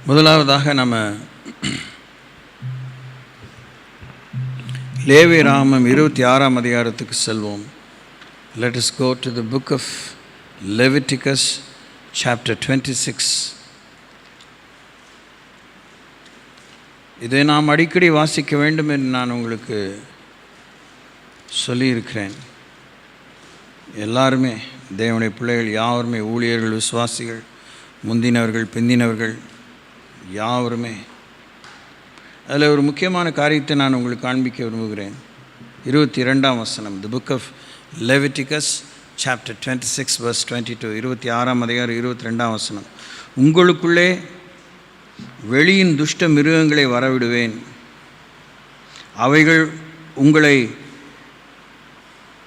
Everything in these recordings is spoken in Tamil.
முதலாவதாக நம்ம லேவியராகமம் 26ஆம் அதிகாரத்துக்கு செல்வோம். Let us go to the book of Leviticus chapter 26. இதை நாம் அடிக்கடி வாசிக்க வேண்டும் என்று நான் உங்களுக்கு சொல்லியிருக்கிறேன். எல்லாருமே தேவனுடைய பிள்ளைகள் யாவருமே, ஊழியர்கள், விசுவாசிகள், முந்தினவர்கள், பிந்தினவர்கள் யாவருமே. அதில் ஒரு முக்கியமான காரியத்தை நான் உங்களுக்கு காண்பிக்க விரும்புகிறேன். 22ஆம் வசனம், the book of Leviticus chapter 26 verse 22. 26ஆம் அதிகாரம் 22ஆம் வசனம். உங்களுக்குள்ளே வெளியின் துஷ்ட மிருகங்களை வரவிடுவேன், அவைகள் உங்களை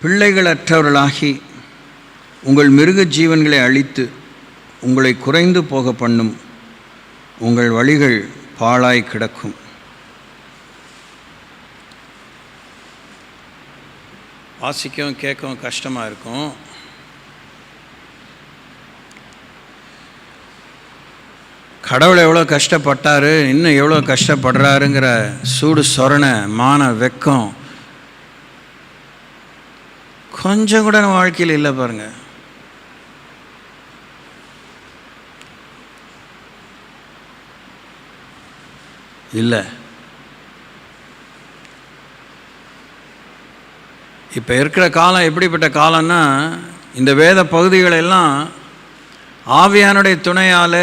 பிள்ளைகளற்றவர்களாகி உங்கள் மிருக ஜீவன்களை அழித்து உங்களை குறைந்து போக பண்ணும், உங்கள் வழிகள் பாழாய் கிடக்கும். வாசிக்கவும் கேட்கவும் கஷ்டமாக இருக்கும். கடவுள் எவ்வளோ கஷ்டப்பட்டார், இன்னும் எவ்வளோ கஷ்டப்படுறாருங்கிற சூடு சொரணை, மான வெக்கம் கொஞ்சம் கூட நம்ம வாழ்க்கையில் இல்லை பாருங்கள். இல்லை. இப்போ இருக்கிற காலம் எப்படிப்பட்ட காலம்னா, இந்த வேத பகுதிகளெல்லாம் ஆவியானுடைய துணையால்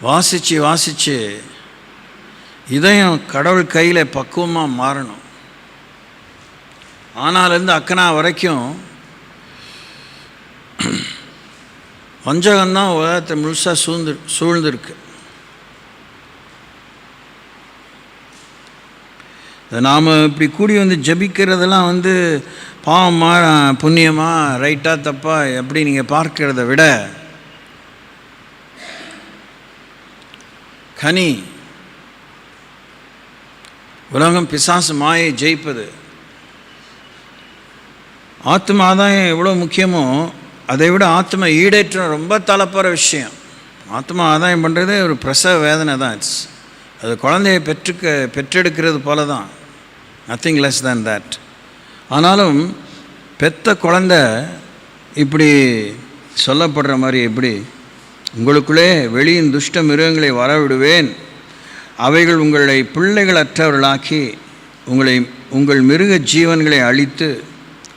வாசித்து இதயம் கடவுள் கையில் பக்குவமாக மாறணும். ஆனாலேருந்து அக்கனா வரைக்கும் வஞ்சகம்தான் உலகத்தை முழுசாக சூழ்ந்துருக்கு. நாம் இப்படி கூடி வந்து ஜபிக்கிறதெல்லாம் பாவமா புண்ணியமா, ரைட்டா தப்பா எப்படி நீங்கள் பார்க்கிறத விட கனி உலகம் பிசாசு மாயை ஜெயிப்பது, ஆத்ம ஆதாயம் எவ்வளோ முக்கியமோ அதை விட ஆத்ம ஈடேற்றம் ரொம்ப தலைப்புற விஷயம். ஆத்ம ஆதாயம் பண்ணுறதே ஒரு பிரசவ வேதனை தான். அது குழந்தையை பெற்றெடுக்கிறது போல தான், நத்திங் லெஸ் தேன் தேட். ஆனாலும் பெத்த குழந்தை இப்படி சொல்லப்படுற மாதிரி, எப்படி உங்களுக்குள்ளே வெளியின் துஷ்ட மிருகங்களை வரவிடுவேன், அவைகள் உங்களை பிள்ளைகளற்றவர்களாக்கி உங்கள் மிருக ஜீவன்களை அழித்து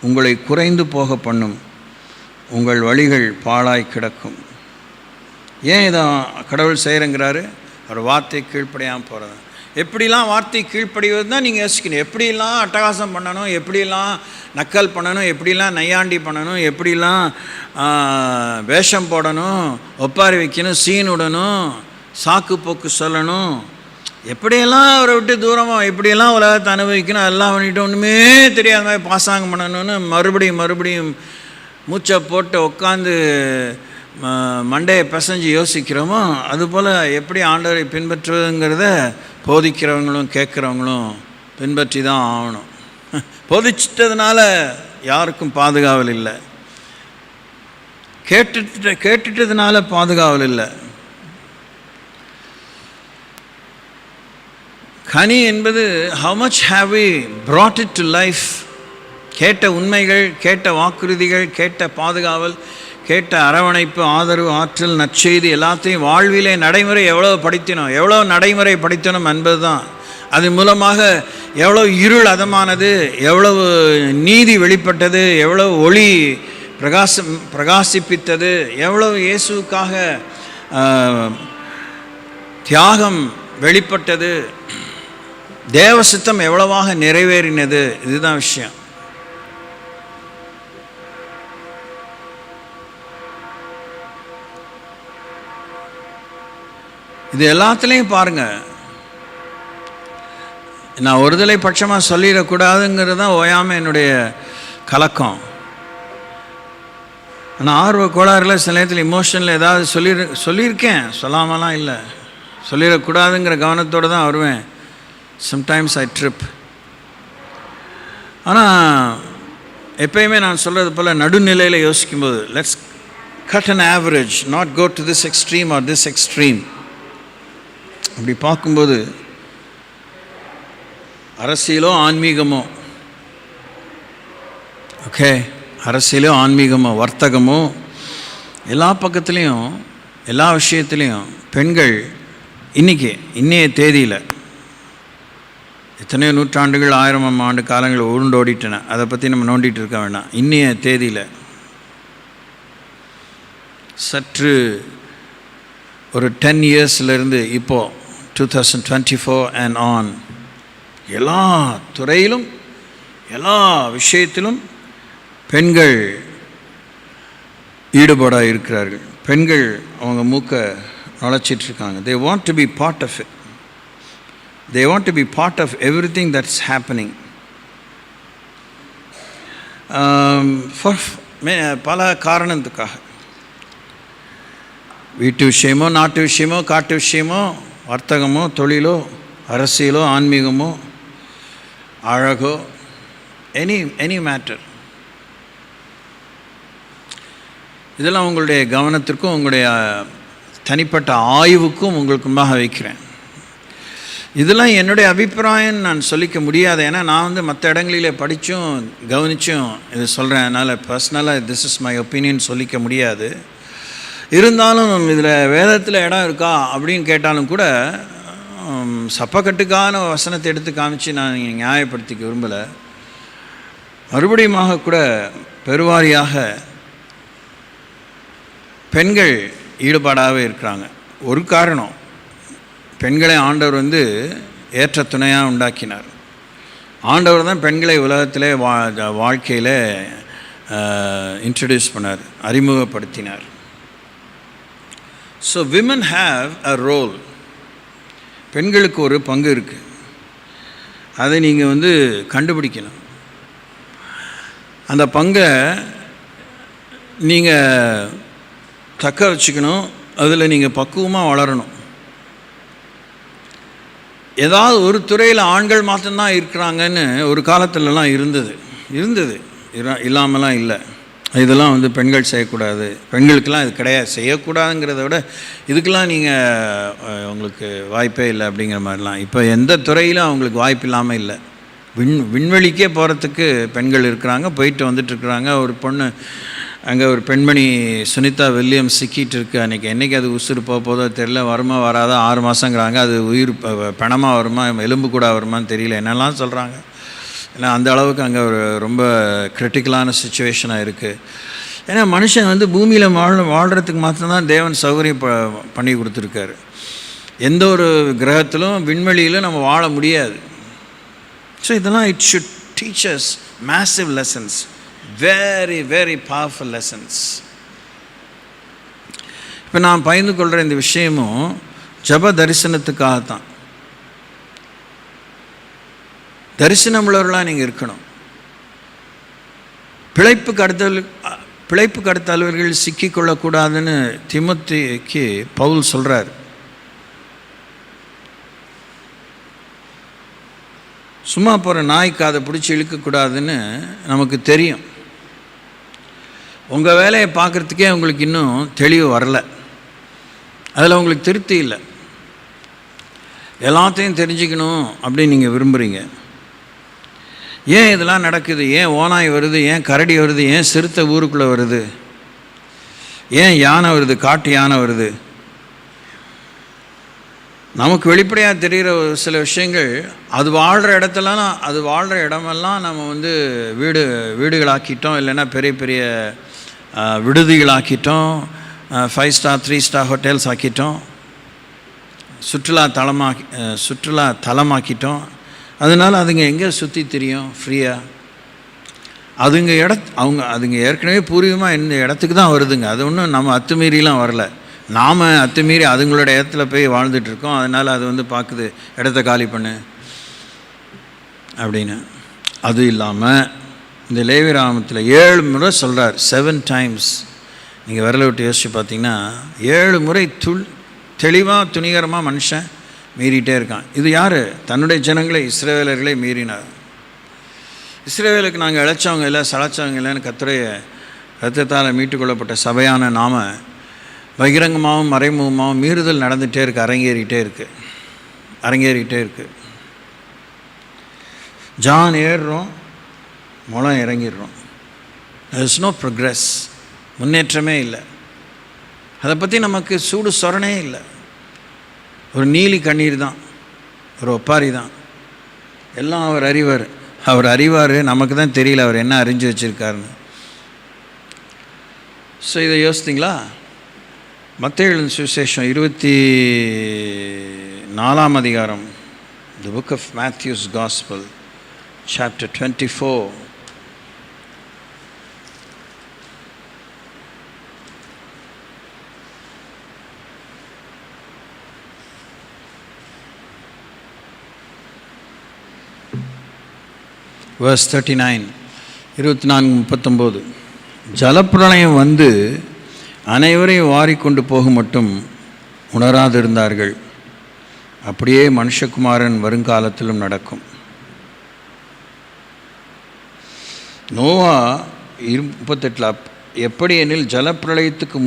உங்களை குறைந்து போக பண்ணும், உங்கள் வழிகள் பாழாய் கிடக்கும். ஏன் இதை கடவுள் செய்கிறங்கிறாரு? ஒரு வார்த்தை கீழ்ப்படியாமல் போகிறது. எப்படிலாம் வார்த்தை கீழ்ப்படிவது தான் நீங்கள் யோசிக்கணும். எப்படிலாம் அட்டகாசம் பண்ணணும், எப்படிலாம் நக்கல் பண்ணணும், எப்படிலாம் நையாண்டி பண்ணணும், எப்படிலாம் வேஷம் போடணும், ஒப்பாரி வைக்கணும், சீன் விடணும், சாக்கு போக்கு சொல்லணும், எப்படியெல்லாம் அவரை விட்டு தூரமாக எப்படியெல்லாம் உலகத்தை அனுபவிக்கணும், எல்லாம் பண்ணிட்டு ஒன்றுமே தெரியாத மாதிரி பாசாங்கம் பண்ணணும்னு மறுபடியும் மூச்சை போட்டு உட்காந்து மண்டையை பிசைஞ்சு யோசிக்கிறோமோ, அதுபோல் எப்படி ஆண்டவரை பின்பற்றுவதுங்கிறத போதிக்கிறவங்களும் கேட்குறவங்களும் பின்பற்றி தான் ஆகணும். போதிச்சிட்டதுனால யாருக்கும் பாதுகாவல் இல்லை, கேட்டுட்டதுனால பாதுகாவல் இல்லை. கனி என்பது how much have we brought it to life. கேட்ட உண்மைகள், கேட்ட வாக்குறுதிகள், கேட்ட பாதுகாவல், கேட்ட அரவணைப்பு, ஆதரவு, ஆற்றல், நற்செய்தி எல்லாத்தையும் வாழ்விலே நடைமுறை எவ்வளோ நடைமுறை படுத்தணும் என்பது தான். அது மூலமாக எவ்வளோ இருள் அதமானது, எவ்வளவு நீதி வெளிப்பட்டது, எவ்வளவு ஒளி பிரகாசிப்பித்தது, எவ்வளவு இயேசுக்காக தியாகம் வெளிப்பட்டது, தேவ சித்தம் எவ்வளவாக நிறைவேறினது. இதுதான் விஷயம். இது எல்லாத்துலேயும் பாருங்கள். நான் ஒருதலை பட்சமாக சொல்லிடக்கூடாதுங்கிறது தான் ஓயாமல் என்னுடைய கலக்கம். ஆனால் ஆர்வ கோளாறுல சில நேரத்தில் இமோஷனில் ஏதாவது சொல்லியிருக்கேன், சொல்லாமலாம் இல்லை, சொல்லிடக்கூடாதுங்கிற கவனத்தோடு தான் வருவேன். Sometimes I trip. ஆனால் எப்பயுமே நான் சொல்கிறது போல் நடுநிலையில் யோசிக்கும்போது, let's cut an average, not go to this extreme or this extreme. அப்படி பார்க்கும்போது அரசியலோ ஆன்மீகமோ, ஓகே, அரசியலோ ஆன்மீகமோ வர்த்தகமோ எல்லா பக்கத்துலேயும் எல்லா விஷயத்துலேயும் பெண்கள் இன்னைய தேதியில் எத்தனையோ நூற்றாண்டுகள் 1000 ஆண்டு காலங்கள் உருண்டோடிட்டன, அதை பற்றி நம்ம நோண்டிகிட்டு இருக்க வேண்டாம். இன்னைய தேதியில் சற்று ஒரு 10 இயர்ஸ்லேருந்து இப்போது 2024 அண்ட் ஆன் எல்லா துறையிலும் எல்லா விஷயத்திலும் பெண்கள் ஈடுபாடாக இருக்கிறார்கள். பெண்கள் அவங்க மூக்கை நுழைச்சிட்ருக்காங்க. they want to be part of it. they want to be part of everything that's happening. பல காரணத்துக்காக, வீட்டு விஷயமோ, நாட்டு விஷயமோ, காட்டு விஷயமோ, வர்த்தகமோ, தொழிலோ, அரசியலோ, ஆன்மீகமோ, அழகோ, எனி மேட்டர், இதெல்லாம் உங்களுடைய கவனத்திற்கும் உங்களுடைய தனிப்பட்ட ஆய்வுக்கும் உங்களுக்குமாக வைக்கிறேன். இதெல்லாம் என்னுடைய அபிப்பிராயம் நான் சொல்லிக்க முடியாது. ஏன்னா நான் மற்ற இடங்களிலே படித்தும் கவனித்தும் இது சொல்கிறேன். அதனால் பர்சனலாக திஸ் இஸ் மை ஒப்பீனியன் சொல்லிக்க முடியாது. இருந்தாலும் இதில் வேதத்தில் இடம் இருக்கா அப்படின்னு கேட்டாலும் கூட சப்பக்கட்டுக்கான வசனத்தை எடுத்து காமிச்சு நான் நியாயப்படுத்திக்க விரும்பலை. மறுபடியுமாக கூட பெருவாரியாக பெண்கள் ஈடுபாடாகவே இருக்கிறாங்க. ஒரு காரணம், பெண்களை ஆண்டவர் ஏற்ற துணையாக உண்டாக்கினார். ஆண்டவர் தான் பெண்களை உலகத்திலே வாழ்க்கையில் இன்ட்ரடியூஸ் பண்ணார், அறிமுகப்படுத்தினார். So women have a role. பெண்களுக்கு ஒரு பங்கு இருக்குது. அதை நீங்கள் கண்டுபிடிக்கணும். அந்த பங்கை நீங்கள் தக்க வச்சுக்கணும். அதில் நீங்கள் பக்குவமாக வளரணும். ஏதாவது ஒரு துறையில் ஆண்கள் மாத்திரம்தான் இருக்கிறாங்கன்னு ஒரு காலத்துலலாம் இருந்தது இல்லாமலாம் இல்லை. இதெல்லாம் பெண்கள் செய்யக்கூடாது, பெண்களுக்கெல்லாம் இது கிடையாது, செய்யக்கூடாதுங்கிறத விட இதுக்கெல்லாம் நீங்கள் உங்களுக்கு வாய்ப்பே இல்லை அப்படிங்கிற மாதிரிலாம் இப்போ எந்த துறையிலும் அவங்களுக்கு வாய்ப்பு இல்லாமல் இல்லை. விண்வெளிக்கே போகிறதுக்கு பெண்கள் இருக்கிறாங்க, போயிட்டு வந்துட்டுருக்குறாங்க. ஒரு பொண்ணு அங்கே ஒரு பெண்மணி சுனிதா வில்லியம்ஸ் சிக்கிட்டு இருக்கு. என்றைக்கு அது உசுறு போதோ தெரியல, வருமா வராதா, 6 மாதங்கிறாங்க. அது உயிர் பணமாக வருமா, எலும்பு கூட வருமானு தெரியல, என்னெல்லாம் சொல்கிறாங்க. ஏன்னா அந்த அளவுக்கு அங்கே ஒரு ரொம்ப கிரிட்டிக்கலான சுச்சுவேஷனாக இருக்குது. ஏன்னா மனுஷன் பூமியில் வாழ்கிறதுக்கு மாத்திரம்தான் தேவன் சௌகரியம் பண்ணி கொடுத்துருக்காரு. எந்த ஒரு கிரகத்திலும் விண்வெளியிலும் நம்ம வாழ முடியாது. ஸோ இதெல்லாம் it should teach as massive lessons, very very powerful lessons. இப்போ நான் பயந்து கொள்கிற இந்த விஷயமும் ஜப தரிசனத்துக்காகத்தான். தரிசனம் உள்ளவர்களாக நீங்கள் இருக்கணும். பிழைப்புக்கு அடுத்த அலுவலர்கள் சிக்கிக்கொள்ளக்கூடாதுன்னு தீமோத்தேயுக்கு பவுல் சொல்கிறார். சும்மா போகிற நாய்க்கு அதை பிடிச்சி இழுக்கக்கூடாதுன்னு நமக்கு தெரியும். உங்கள் வேலையை பார்க்குறதுக்கே உங்களுக்கு இன்னும் தெளிவு வரலை, அதில் உங்களுக்கு திருப்தி இல்லை. எல்லாத்தையும் தெரிஞ்சுக்கணும் அப்படின்னு நீங்கள் விரும்புகிறீங்க. ஏன் இதெல்லாம் நடக்குது? ஏன் ஓநாய் வருது? ஏன் கரடி வருது? ஏன் சிறுத்தை ஊருக்குள்ளே வருது? ஏன் யானை வருது? காட்டு யானை வருது? நமக்கு வெளிப்படையாக தெரிகிற சில விஷயங்கள் அது வாழ்கிற இடமெல்லாம் நம்ம வீடுகளாக்கிட்டோம், இல்லைன்னா பெரிய பெரிய விடுதிகளாக்கிட்டோம், 5 ஸ்டார் 3 ஸ்டார் ஹோட்டல்ஸ் ஆக்கிட்டோம், சுற்றுலா தலமாக்கிட்டோம். அதனால் அதுங்க எங்கே சுற்றி தெரியும் ஃப்ரீயாக? அதுங்க ஏற்கனவே பூர்வீகமாக இந்த இடத்துக்கு தான் வருதுங்க. அது ஒன்றும் நம்ம அத்துமீறிலாம் வரல. நாம் அத்துமீறி அதுங்களோட இடத்துல போய் வாழ்ந்துட்டுருக்கோம். அதனால் அது பார்க்குது, இடத்த காலி பண்ணு அப்படின்னு. அது இல்லாமல் இந்த லேவியராகமத்தில் 7 முறை சொல்கிறார், 7 டைம்ஸ். நீங்கள் விரலை விட்டு யோசிச்சு பார்த்தீங்கன்னா 7 முறை தெளிவாக துணிகரமாக மனுஷன் மீறிட்டே இருக்கான். இது யார்? தன்னுடைய ஜனங்களை, இஸ்ரவேலர்களை மீறினார். இஸ்ரவேலுக்கு நாங்கள் இழைச்சவங்க இல்லை, சளைச்சவங்க இல்லைன்னு கர்த்தருடைய ரத்தத்தால் மீட்டுக்கொள்ளப்பட்ட சபையான நாம பகிரங்கமாகவும் மறைமுகமாகவும் மீறுதல் நடந்துகிட்டே இருக்குது, அரங்கேறிகிட்டே இருக்குது. அரங்கேறிக்கிட்டே இருக்குது. ஜான் ஏறுறோம், முளம் இறங்கிடுறோம். இஸ் நோ ப்ரோக்ரெஸ், முன்னேற்றமே இல்லை. அதை பற்றி நமக்கு சூடு சொரணே இல்லை. ஒரு நீலி கண்ணீர் தான், ஒரு ஒப்பாரி தான். எல்லாம் அவர் அறிவார், நமக்கு தான் தெரியல அவர் என்ன அறிஞ்சு வச்சுருக்காருன்னு. ஸோ இதை யோசித்தீங்களா? மத்தேயு எழுதின சுவிசேஷம் 24ஆம் அதிகாரம், the book of Matthew's gospel, chapter 24. verse 39, 24-39. ஜலப்பிரளயம் வந்து அனைவரையும் வாரிக்கொண்டு போக மட்டும் உணராதிருந்தார்கள். அப்படியே மனுஷகுமாரன் வருங்காலத்திலும் நடக்கும். நோவா 38 எப்படி எனில் ஜலப்பிரளயத்துக்கு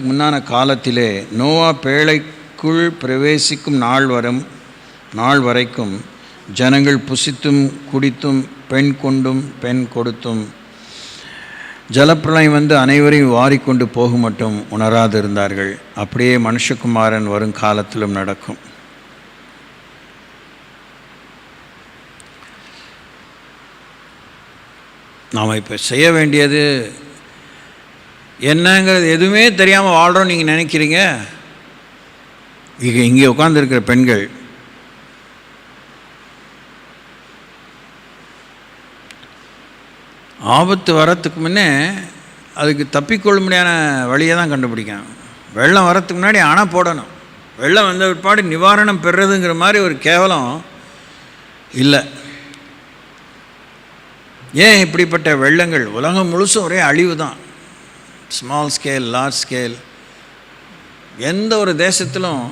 முன்னான காலத்திலே நோவா பேழைக்குள் பிரவேசிக்கும் நாள் வரைக்கும் ஜனங்கள் புசித்தும் குடித்தும் பெண் கொண்டும் பெண் கொடுத்தும் ஜலப்பிரளயம் வந்து அனைவரையும் வாரிக்கொண்டு போக மட்டும் உணராதிருந்தார்கள். அப்படியே மனுஷகுமாரன் வரும் காலத்திலும் நடக்கும். நாம் இப்போ செய்ய வேண்டியது என்னங்கிறது எதுவுமே தெரியாமல் வாழ்கிறோம் நீங்கள் நினைக்கிறீங்க. இங்கே உட்கார்ந்துருக்கிற பெண்கள் ஆபத்து வரத்துக்கு முன்னே அதுக்கு தப்பிக்கொள்ள முடியாத வழியை தான் கண்டுபிடிக்கணும். வெள்ளம் வரத்துக்கு முன்னாடி அணை போடணும். வெள்ளம் வந்த பிற்பாடு நிவாரணம் பெறுறதுங்கிற மாதிரி ஒரு கேவலம் இல்லை. ஏன் இப்படிப்பட்ட வெள்ளங்கள்? உலகம் முழுசும் ஒரே அழிவு தான். Small scale, large scale. எந்த ஒரு தேசத்திலும்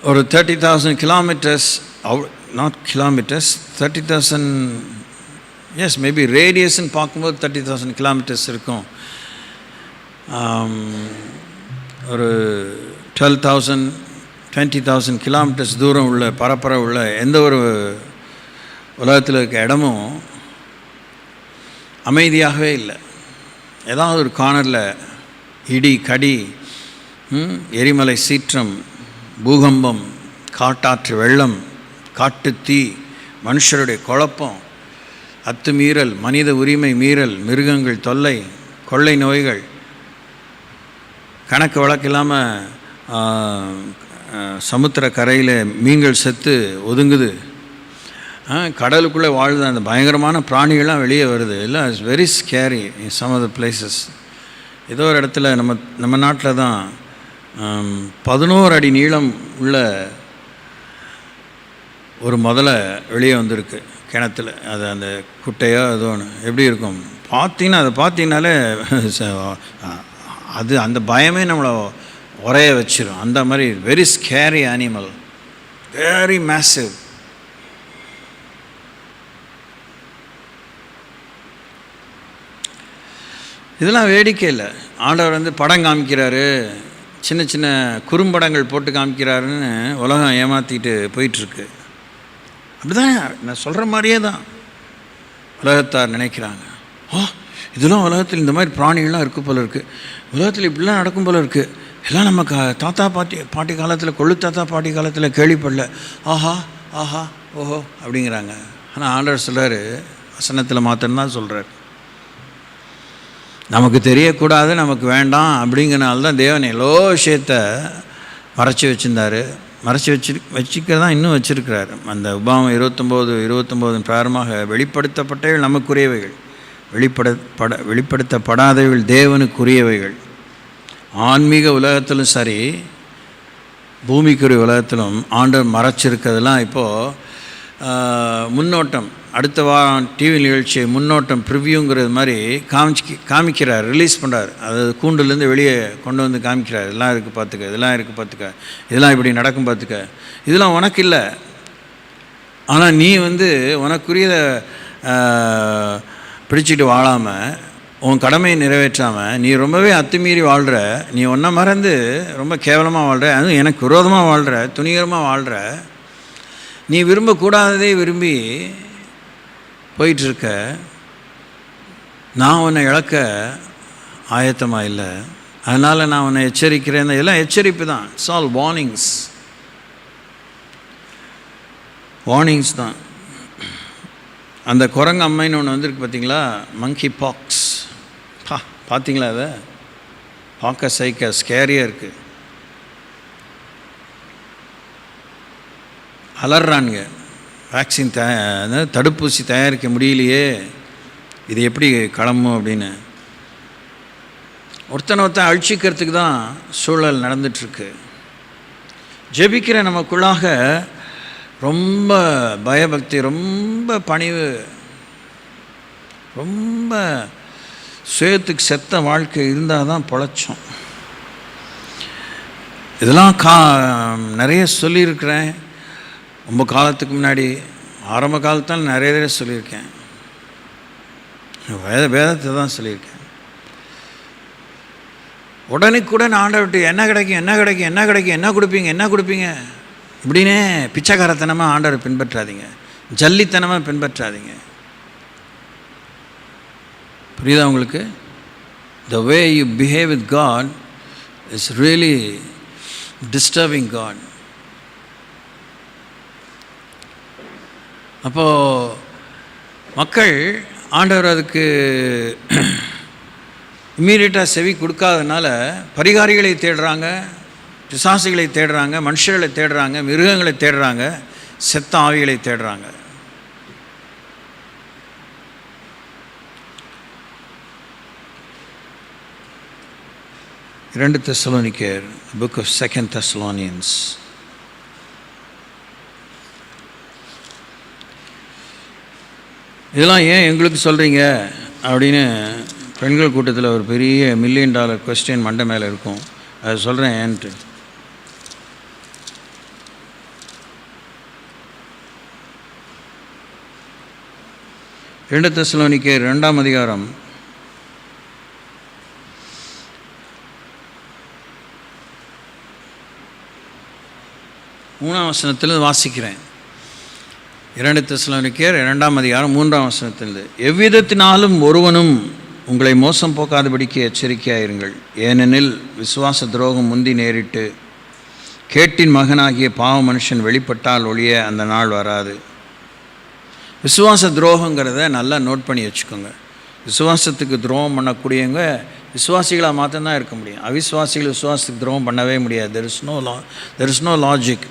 ஒரு 30,000 kilometres, not kilometres, 30,000, yes maybe ரேடியஸ்ன்னு பார்க்கும்போது 30,000 கிலோமீட்டர்ஸ் இருக்கும். ஒரு 12,000, 20,000 கிலோமீட்டர்ஸ் தூரம் உள்ள பரப்பரை உள்ள எந்த ஒரு உலகத்தில் இருக்க இடமும் அமைதியாகவே இல்லை. ஏதாவது ஒரு கார்னரில் இடி, கடி, எரிமலை சீற்றம், பூகம்பம், காட்டாற்று வெள்ளம், காட்டுத்தீ, மனுஷருடைய குழப்பம், அத்துமீறல், மனித உரிமை மீறல், மிருகங்கள் தொல்லை, கொள்ளை நோய்கள், கணக்கு வழக்கு இல்லாமல் சமுத்திர கரையில் மீன்கள் செத்து ஒதுங்குது. கடலுக்குள்ளே வாழுது அந்த பயங்கரமான பிராணிகள்லாம் வெளியே வருது. இல்லை, it's very scary in some of the places. ஏதோ ஒரு இடத்துல நம்ம நாட்டில் தான் 11 அடி நீளம் உள்ள ஒரு முதல்ல வெளியே வந்திருக்கு கிணத்துல. அது அந்த குட்டையோ ஏதோ ஒன்று எப்படி இருக்கும் பார்த்தீங்கன்னா, அதை பார்த்தீங்கன்னாலே அது அந்த பயமே நம்மளை உரைய வச்சிடும். அந்த மாதிரி very scary animal, very massive. இதெல்லாம் வேடிக்கை இல்லை. ஆண்டவர் வந்து படம் காமிக்கிறாரு, சின்ன சின்ன குறும்படங்கள் போட்டு காமிக்கிறாருன்னு உலகம் ஏமாற்றிட்டு போயிட்டுருக்கு. அப்படிதான் நான் சொல்கிற மாதிரியே தான் உலகத்தார் நினைக்கிறாங்க. இதெல்லாம் உலகத்தில் இந்த மாதிரி பிராணிகள்லாம் இருக்குது போல இருக்குது, உலகத்தில் இப்படிலாம் நடக்கும் போல இருக்குது, எல்லாம் நம்ம தாத்தா பாட்டி காலத்தில், கொள்ளு தாத்தா பாட்டி காலத்தில் கேள்விப்படல, ஆஹா ஆஹா ஓஹோ அப்படிங்கிறாங்க. ஆனால் ஆண்டவர் சொல்கிறார், வசனத்தில் மாத்திரம்தான் சொல்கிறார், நமக்கு தெரியக்கூடாது, நமக்கு வேண்டாம். அப்படிங்கிறனால தான் தேவன் எவ்வளோ விஷயத்தை மறைச்சி வச்சுருந்தார். மறைச்சி வச்சுக்கிறதான் இன்னும் வச்சுருக்கிறார். அந்த உபாகம் 29 பிராரமாக வெளிப்படுத்தப்பட்டவைகள் நமக்குரியவைகள், வெளிப்படுத்தப்படாதவைகள் தேவனுக்குரியவைகள். ஆன்மீக உலகத்திலும் சரி, பூமிக்குரிய உலகத்திலும் ஆண்டவர் மறைச்சிருக்கிறதுலாம் இப்போது முன்னோட்டம், அடுத்த வாரம் டிவி நிகழ்ச்சி முன்னோட்டம் ப்ரிவ்யூங்கிறது மாதிரி காமிக்கிறார், ரிலீஸ் பண்ணுறார். அதாவது கூண்டுலேருந்து வெளியே கொண்டு வந்து காமிக்கிறார். இதெல்லாம் இருக்குது பார்த்துக்க, இதெல்லாம் இருக்குது பார்த்துக்க, இதெல்லாம் இப்படி நடக்கும் பார்த்துக்க. இதெல்லாம் உனக்கு இல்லை. ஆனால் நீ வந்து உனக்குரியதை பிடிச்சிட்டு வாழாமல் உன் கடமையை நிறைவேற்றாமல் நீ ரொம்பவே அத்துமீறி வாழ்கிற, நீ ஒன்றை மறந்து ரொம்ப கேவலமாக வாழ்கிற, அதுவும் எனக்கு விரோதமாக வாழ்கிற, துணிகரமாக வாழ்கிற, நீ விரும்பக்கூடாததே விரும்பி போயிட்டுருக்க, நான் உன்னை இழக்க ஆயத்தமாக இல்லை, அதனால் நான் உன்னை எச்சரிக்கிறேன். எல்லாம் எச்சரிப்பு தான். இட்ஸ் ஆல் வார்னிங்ஸ் தான். அந்த குரங்கு அம்மைன்னு ஒன்று வந்திருக்கு பார்த்தீங்களா, மங்கி பாக்ஸ். பார்த்தீங்களா? அதை பார்க்க சைக்க ஸ்கேரியாக இருக்குது. அலறானுங்க, வேக்சின் தடுப்பூசி தயாரிக்க முடியலையே, இது எப்படி கிளம்பும் அப்படின்னு. ஒருத்தன் அழிச்சிக்கிறதுக்கு தான் சூழல் நடந்துட்டுருக்கு. ஜெபிக்கிற நமக்குள்ளாக ரொம்ப பயபக்தி, ரொம்ப பணிவு, ரொம்ப சுயத்துக்கு செத்த வாழ்க்கை இருந்தால் தான் பொழைச்சோம். இதெல்லாம் நிறைய சொல்லியிருக்கிறேன். ரொம்ப காலத்துக்கு முன்னாடி, ஆரம்ப காலத்தால் நிறைய சொல்லியிருக்கேன். வேதத்தை தான் சொல்லியிருக்கேன். உடனுக்குடன் ஆண்டவர்கிட்ட என்ன கிடைக்கும், என்ன கிடைக்கும், என்ன கிடைக்கும், என்ன கொடுப்பீங்க, என்ன கொடுப்பீங்க இப்படின்னே பிச்சைக்காரத்தனமாக ஆண்டவரை பின்பற்றாதீங்க, ஜல்லித்தனமாக பின்பற்றாதீங்க. புரியுதா உங்களுக்கு? The way you behave with God is really disturbing God. அப்போது மக்கள் ஆண்டவர் அதுக்கு இம்மீடியட்டாக செவி கொடுக்காதனால பரிகாரிகளை தேடுறாங்க, பிசாசுகளை தேடுறாங்க, மனுஷர்களை தேடுறாங்க, மிருகங்களை தேடுறாங்க, செத்த ஆவிகளை தேடுறாங்க. இரண்டு தெசலோனிக்கேயர், புக் ஆஃப் 2 Thessalonians. இதெல்லாம் ஏன் எங்களுக்கு சொல்கிறீங்க அப்படின்னு பெண்கள் கூட்டத்தில் ஒரு பெரிய $1 million கொஸ்டின் மண்டை மேலே இருக்கும். அதை சொல்கிறேன் ஏன்ட்டு. இரண்டு தெசலோனிக்கேயர் 2ஆம் அதிகாரம் 3ஆம் வசனத்திலிருந்து வாசிக்கிறேன். 2 தெசலோனிக்கேயர் 2ஆம் அதிகாரம் 3ஆம் வசனத்திலிருந்து. எவ்விதத்தினாலும் ஒருவனும் உங்களை மோசம் போக்காதபடிக்கு எச்சரிக்கையாயிருங்கள். ஏனெனில் விசுவாச துரோகம் முந்தி நேரிட்டு கேட்டின் மகனாகிய பாவ மனுஷன் வெளிப்பட்டால் ஒழிய அந்த நாள் வராது. விசுவாச துரோகங்கிறத நல்லா நோட் பண்ணி வச்சுக்கோங்க. விசுவாசத்துக்கு துரோகம் பண்ணக்கூடியவங்க விசுவாசிகளாக மாற்றம்தான் இருக்க முடியும். அவிசுவாசிகள் விசுவாசத்துக்கு துரோகம் பண்ணவே முடியாது. There is no logic.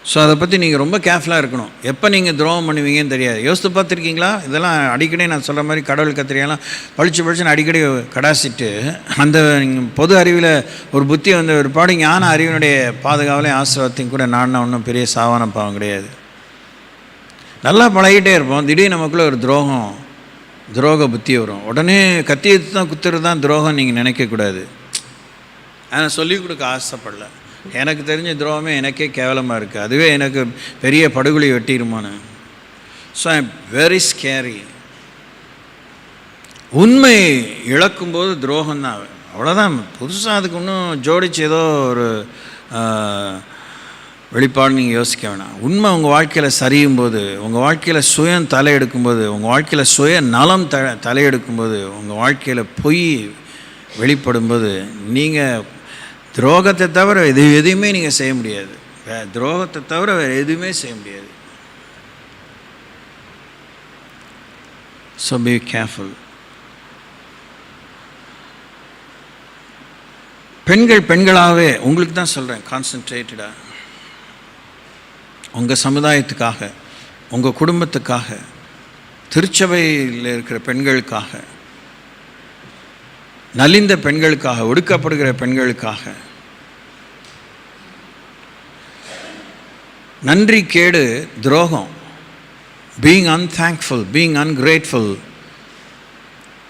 So அதை பற்றி நீங்கள் ரொம்ப கேர்ஃபுல்லாக இருக்கணும். எப்போ நீங்கள் துரோகம் பண்ணுவீங்கன்னு தெரியாது. யோசித்து பார்த்துருக்கீங்களா? இதெல்லாம் அடிக்கடி நான் சொல்கிற மாதிரி கடவுள் கத்திரியெல்லாம் பழிச்சுன்னு அடிக்கடி கடாசிட்டு அந்த பொது அறிவில் ஒரு புத்தி வந்த ஒரு பாடு ஞான அறிவினுடைய பாதுகாவலையும் ஆசீர்வாதத்தையும் கூட நான்னா ஒன்றும் பெரிய சாவான பாவம் கிடையாது. நல்லா பழகிட்டே இருப்போம். திடீர்னு நமக்குள்ளே ஒரு துரோக புத்தி வரும். உடனே கத்தி எடுத்து தான் குத்துறது தான் துரோகம் நீங்கள் நினைக்கக்கூடாது. ஆனால் சொல்லிக் கொடுக்க ஆசைப்படல. எனக்கு தெரிஞ்ச துரோகமே எனக்கே கேவலமாக இருக்குது. அதுவே எனக்கு பெரிய படுகொலை வெட்டிடுமான்னு. So I am very scary. உண்மை இழக்கும்போது துரோகம்தான், அவ்வளோதான். புதுசாக அதுக்கு இன்னும் ஜோடிச்சு ஏதோ ஒரு வெளிப்பாடு நீங்கள் யோசிக்க வேணாம். உண்மை உங்கள் வாழ்க்கையில் சரியும் போது, உங்கள் வாழ்க்கையில் சுயம் தலையெடுக்கும்போது, உங்கள் வாழ்க்கையில் சுய நலம் தலையெடுக்கும்போது, உங்கள் வாழ்க்கையில் பொய் வெளிப்படும்போது, நீங்கள் துரோகத்தை தவிர எதுவுமே நீங்கள் செய்ய முடியாது. துரோகத்தை தவிர வேறு எதுவுமே செய்ய முடியாது. So be careful. பெண்களாகவே உங்களுக்கு தான் சொல்கிறேன், கான்சன்ட்ரேட்டடாக உங்கள் சமுதாயத்துக்காக, உங்கள் குடும்பத்துக்காக, திருச்சபையில் இருக்கிற பெண்களுக்காக, நலிந்த பெண்களுக்காக, ஒடுக்கப்படுகிற பெண்களுக்காக, நன்றி கேடு துரோகம், being unthankful, being ungrateful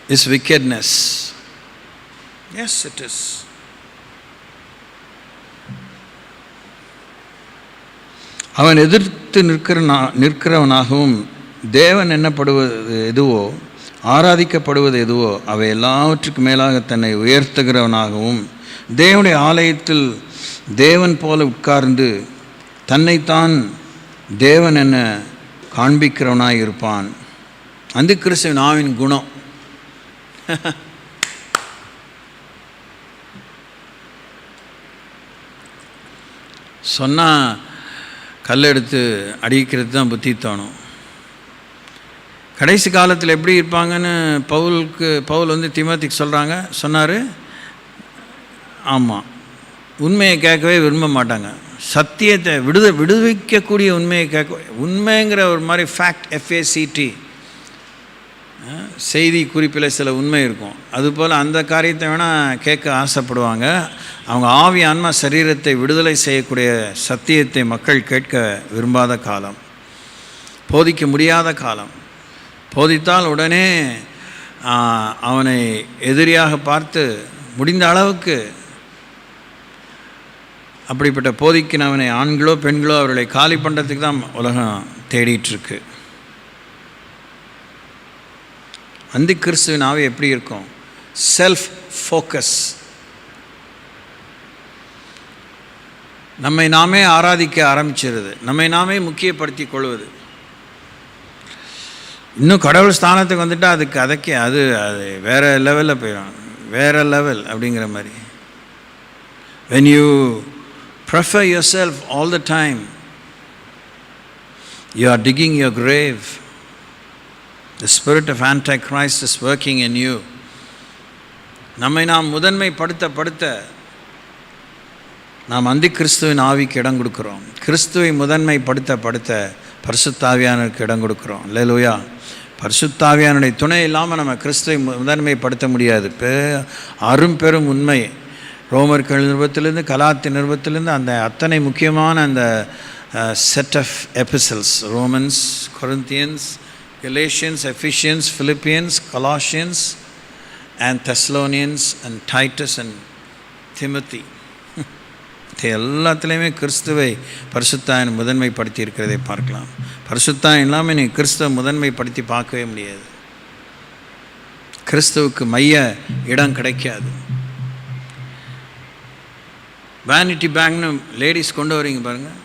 is wickedness. Yes, it is. அவன் எதிர்த்து நிற்கிறவனாகவும் தேவன் என்னப்படுவது எதுவோ, ஆராதிக்கப்படுவது எதுவோ அவை எல்லாவற்றுக்கும் மேலாக தன்னை உயர்த்துகிறவனாகவும், தேவனுடைய ஆலயத்தில் தேவன் போல உட்கார்ந்து தன்னைத்தான் தேவன் என காண்பிக்கிறவனாய் இருப்பான். அந்த கிறிஸ்துவின் ஆவின் குணம். சொன்னால் கல் எடுத்து அடிக்கிறது தான் புத்தி தோணும். கடைசி காலத்தில் எப்படி இருப்பாங்கன்னு பவுல் வந்து தீமோத்தேயுக்கு சொன்னார். ஆமாம், உண்மையை கேட்கவே விரும்ப மாட்டாங்க. சத்தியத்தை விடுவிக்கக்கூடிய உண்மையை உண்மைங்கிற ஒரு மாதிரி ஃபேக்ட், FACT, செய்தி குறிப்பில் சில உண்மை இருக்கும். அதுபோல் அந்த காரியத்தை வேணால் கேட்க ஆசைப்படுவாங்க. அவங்க ஆவி ஆன்மா சரீரத்தை விடுதலை செய்யக்கூடிய சத்தியத்தை மக்கள் கேட்க விரும்பாத காலம், போதிக்க முடியாத காலம். போதித்தால் உடனே அவனை எதிரியாக பார்த்து முடிந்த அளவுக்கு அப்படிப்பட்ட போதிக்கினவனை ஆண்களோ பெண்களோ அவர்களை காலி பண்ணுறதுக்கு தான் உலகம் தேடிட்டுருக்கு. அந்த கிறிஸ்துவின் ஆவி எப்படி இருக்கும்? Self focus. நம்மை நாமே ஆராதிக்க ஆரம்பிச்சிருது, நம்மை நாமே முக்கியப்படுத்தி கொள்வது. இன்னும் கடவுள் ஸ்தானத்துக்கு வந்துட்டால் அது வேறு லெவலில் போயிடும். வேறு லெவல் அப்படிங்கிற மாதிரி. when you prefer yourself all the time, you are digging your grave. The spirit of Antichrist is working in you. நம்மை நாம் முதன்மைப்படுத்த நாம் அந்தி கிறிஸ்துவின் ஆவிக்கு இடம் கொடுக்குறோம். கிறிஸ்துவை முதன்மைப்படுத்த பரிசுத்த ஆவியானவருக்கு இடம் கொடுக்குறோம். அல்லேலூயா. பரிசுத்த ஆவியானுடைய துணை இல்லாமல் நம்ம கிறிஸ்துவை முதன்மைப்படுத்த முடியாது. அரும்பெரும் உண்மை ரோமர்கள் நிருபத்திலிருந்து கலாத்திய நிருபத்திலிருந்து அந்த அத்தனை முக்கியமான அந்த set of epistles, Romans, Corinthians, Galatians, Ephesians, Philippians, Colossians and Thessalonians and Titus and Timothy, எல்லாத்துலேயுமே கிறிஸ்துவை பரிசுத்தாயன் முதன்மைப்படுத்தி இருக்கிறதை பார்க்கலாம். பரிசுத்தாயன் இல்லாமல் நீ கிறிஸ்துவை முதன்மைப்படுத்தி பார்க்கவே முடியாது. கிறிஸ்துவுக்கு மைய இடம் கிடைக்காது. வேனிட்டி பேக்னு லேடிஸ் கொண்டு வரீங்க பாருங்கள்,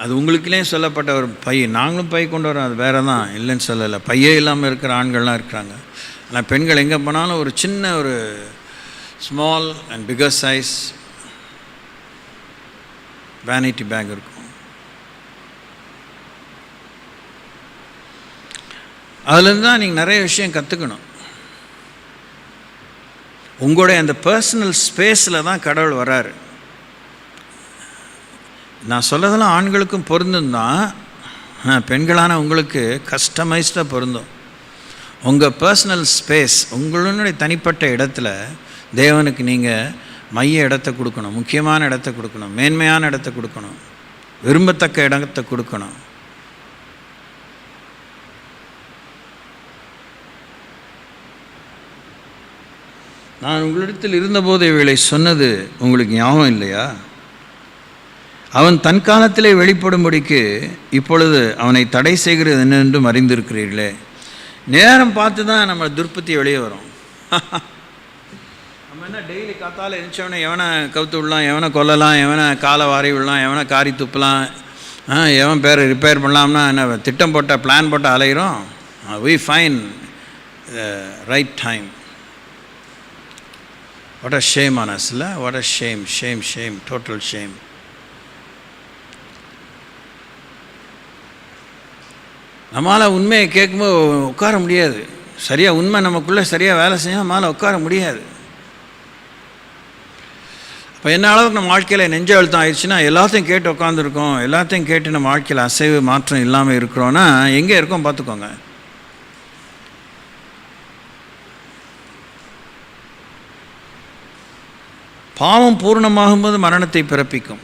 அது உங்களுக்குள்ளே சொல்லப்பட்ட ஒரு பை. நாங்களும் பை கொண்டு வரோம், அது வேறு தான், இல்லைன்னு சொல்லலை. பையே இல்லாமல் இருக்கிற ஆண்கள்லாம் இருக்கிறாங்க. ஆனால் பெண்கள் எங்கே போனாலும் ஒரு சின்ன ஒரு small and figure size vanity bag இருக்கும். அதுலேருந்து தான் நீங்கள் நிறைய விஷயம் கற்றுக்கணும். உங்களுடைய அந்த பர்சனல் ஸ்பேஸில் தான் கடவுள் வராரு. நான் சொல்லதெல்லாம் ஆண்களுக்கும் பொருந்தும் தான், பெண்களான உங்களுக்கு கஸ்டமைஸ்டாக பொருந்தும். உங்கள் பர்சனல் ஸ்பேஸ், உங்களுடைய தனிப்பட்ட இடத்துல தேவனுக்கு நீங்கள் மைய இடத்தை கொடுக்கணும், முக்கியமான இடத்தை கொடுக்கணும், மேன்மையான இடத்தை கொடுக்கணும், விரும்பத்தக்க இடத்தை கொடுக்கணும். நான் உங்களிடத்தில் இருந்தபோது இவளை சொன்னது உங்களுக்கு ஞாபகம் இல்லையா? அவன் தன் காலத்திலே வெளிப்படும்படிக்கு இப்பொழுது அவனை தடை செய்கிறது என்னென்றும் அறிந்திருக்கிறீர்களே. நேரம் பார்த்து தான் நம்ம துர்பத்தி வெளியே வரும். நம்ம என்ன டெய்லி காத்தால் எழுந்தவனை எவனை கவுத்து விடலாம், எவனை கொல்லலாம், எவனை காலை வாரி விடலாம், எவனை காரி துப்பலாம், எவன் பேரை ரிப்பேர் பண்ணலாம்னா என்ன திட்டம் போட்ட பிளான் போட்ட அலைகிறோம். we find right time. what a shame on us, la? What a shame, total shame. நம்மளால் உண்மையை கேட்கும்போது உட்கார முடியாது. சரியாக உண்மை நமக்குள்ளே சரியாக வேலை செய்ய நம்மளால் உட்கார முடியாது. இப்போ என்ன அளவுக்கு நம்ம வாழ்க்கையில் நெஞ்ச அழுத்தம் ஆயிடுச்சுன்னா, எல்லாத்தையும் கேட்டு உட்காந்துருக்கோம், எல்லாத்தையும் கேட்டு நம்ம வாழ்க்கையில் அசைவு மாற்றம் இல்லாமல் இருக்கிறோன்னா எங்கே இருக்கோம் பார்த்துக்கோங்க. பாவம் பூர்ணமாகும்போது மரணத்தை பிறப்பிக்கும்.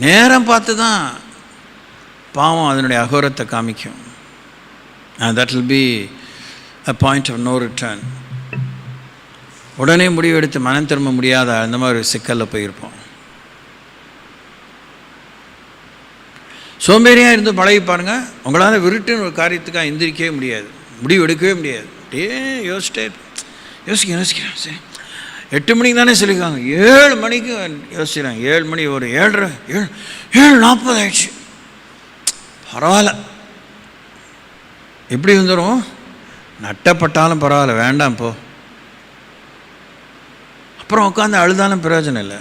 நேரம் பார்த்து தான் பாவம் அதனுடைய அகோரத்தை காமிக்கும். that will be a point of no return. உடனே முடிவெடுத்து மனம் திரும்ப முடியாத அந்த மாதிரி சிக்கலில் போயிருப்போம். சோம்பேறியாக இருந்து பழகி பாருங்கள், உங்களால் விருட்டுன்னு ஒரு காரியத்துக்காக எந்திரிக்கவே முடியாது, முடிவு எடுக்கவே முடியாது. அப்படியே யோசிக்கிறேன். சரி 8 மணிக்கு தானே சொல்லியிருக்காங்க, 7 மணிக்கு யோசிக்கிறேன். 7 மணி ஒரு 7:40 ஆயிடுச்சு. பரவாயில்ல, எப்படி வந்துடும், நட்டப்பட்டாலும் பரவாயில்ல, வேண்டாம் போ. அப்புறம் உட்காந்து அழுதாலும் பிரயோஜனம் இல்லை.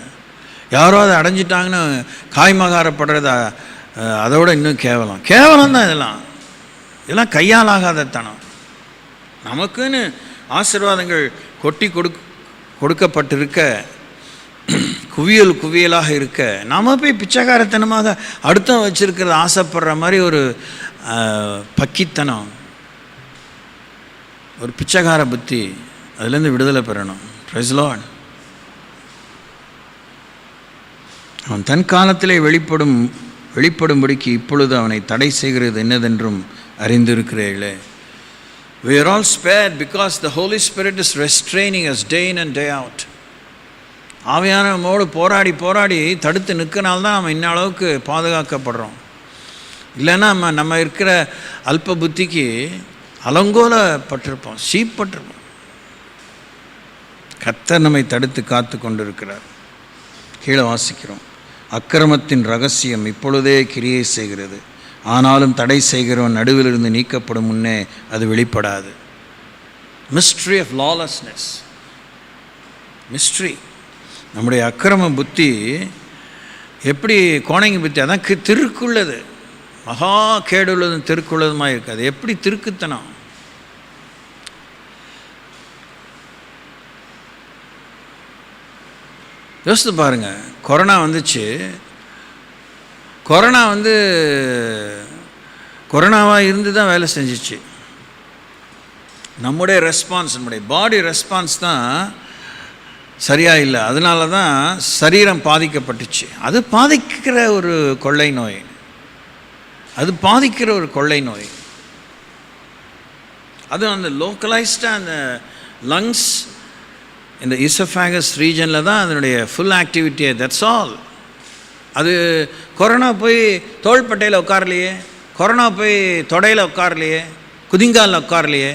யாரோ அதை அடைஞ்சிட்டாங்கன்னு காய்மகாரப்படுறது அதோட இன்னும் கேவலம் தான். இதெல்லாம் கையால் ஆகாத தனம். நமக்குன்னு ஆசீர்வாதங்கள் கொட்டி கொடுக்கப்பட்டிருக்க, குவியலாக இருக்க, நாம் போய் பிச்சைக்காரத்தனமாக அடுத்தம் வச்சுருக்கிறது ஆசைப்படுற மாதிரி ஒரு பக்கித்தனம், ஒரு பிச்சைக்கார புத்தி, அதுலேருந்து விடுதலை பெறணும். Praise the Lord. அவன் தன் காலத்திலே வெளிப்படும்படிக்கு இப்பொழுது அவனை தடை செய்கிறது என்னதென்றும் அறிந்திருக்கிறீர்களே. We are all spared because the Holy Spirit is restraining us day in and day out. ஆவியானவரோடு போராடி தடுத்து நிற்கனால்தான் நம்ம இன்ன அளவுக்கு பாதுகாக்கப்படுறோம். இல்லைன்னா நம்ம இருக்கிற அல்ப புத்திக்கு அலங்கோலப்பட்டிருப்போம், சீப்பட்டிருப்போம். கர்த்தர் நம்மை தடுத்து காத்து கொண்டிருக்கிறார். கீழே வாசிக்கிறோம், அக்கிரமத்தின் ரகசியம் இப்பொழுதே கிரியை செய்கிறது, ஆனாலும் தடை செய்கிறவன் நடுவிலிருந்து நீக்கப்படும் முன்னே அது வெளிப்படாது. Mystery of lawlessness, mystery. நம்முடைய அக்கிரம புத்தி எப்படி கோணங்கி புத்தி, அதான் திருக்குள்ளது, மகா கேடுள்ளதும் திருக்குள்ளதுமாக இருக்காது. எப்படி திருக்குத்தனம். யோசித்து பாருங்கள், கொரோனா வந்துச்சு. கொரோனாவாக இருந்து தான் வேலை செஞ்சிச்சு. நம்முடைய ரெஸ்பான்ஸ், நம்முடைய பாடி ரெஸ்பான்ஸ் தான் சரியாக இல்லை. அதனால தான் சரீரம் பாதிக்கப்பட்டுச்சு. அது பாதிக்கிற ஒரு கொள்ளை நோய், அது அந்த லோக்கலைஸ்டாக அந்த லங்ஸ், இந்த இசோஃபேகஸ் ரீஜனில் தான் அதனுடைய ஃபுல் ஆக்டிவிட்டியே. That's all. அது கொரோனா போய் தோள்பட்டையில் உட்காரலையே, கொரோனா போய் தொடையில் உட்காரலையே, குதிங்காலில் உட்காரலையே.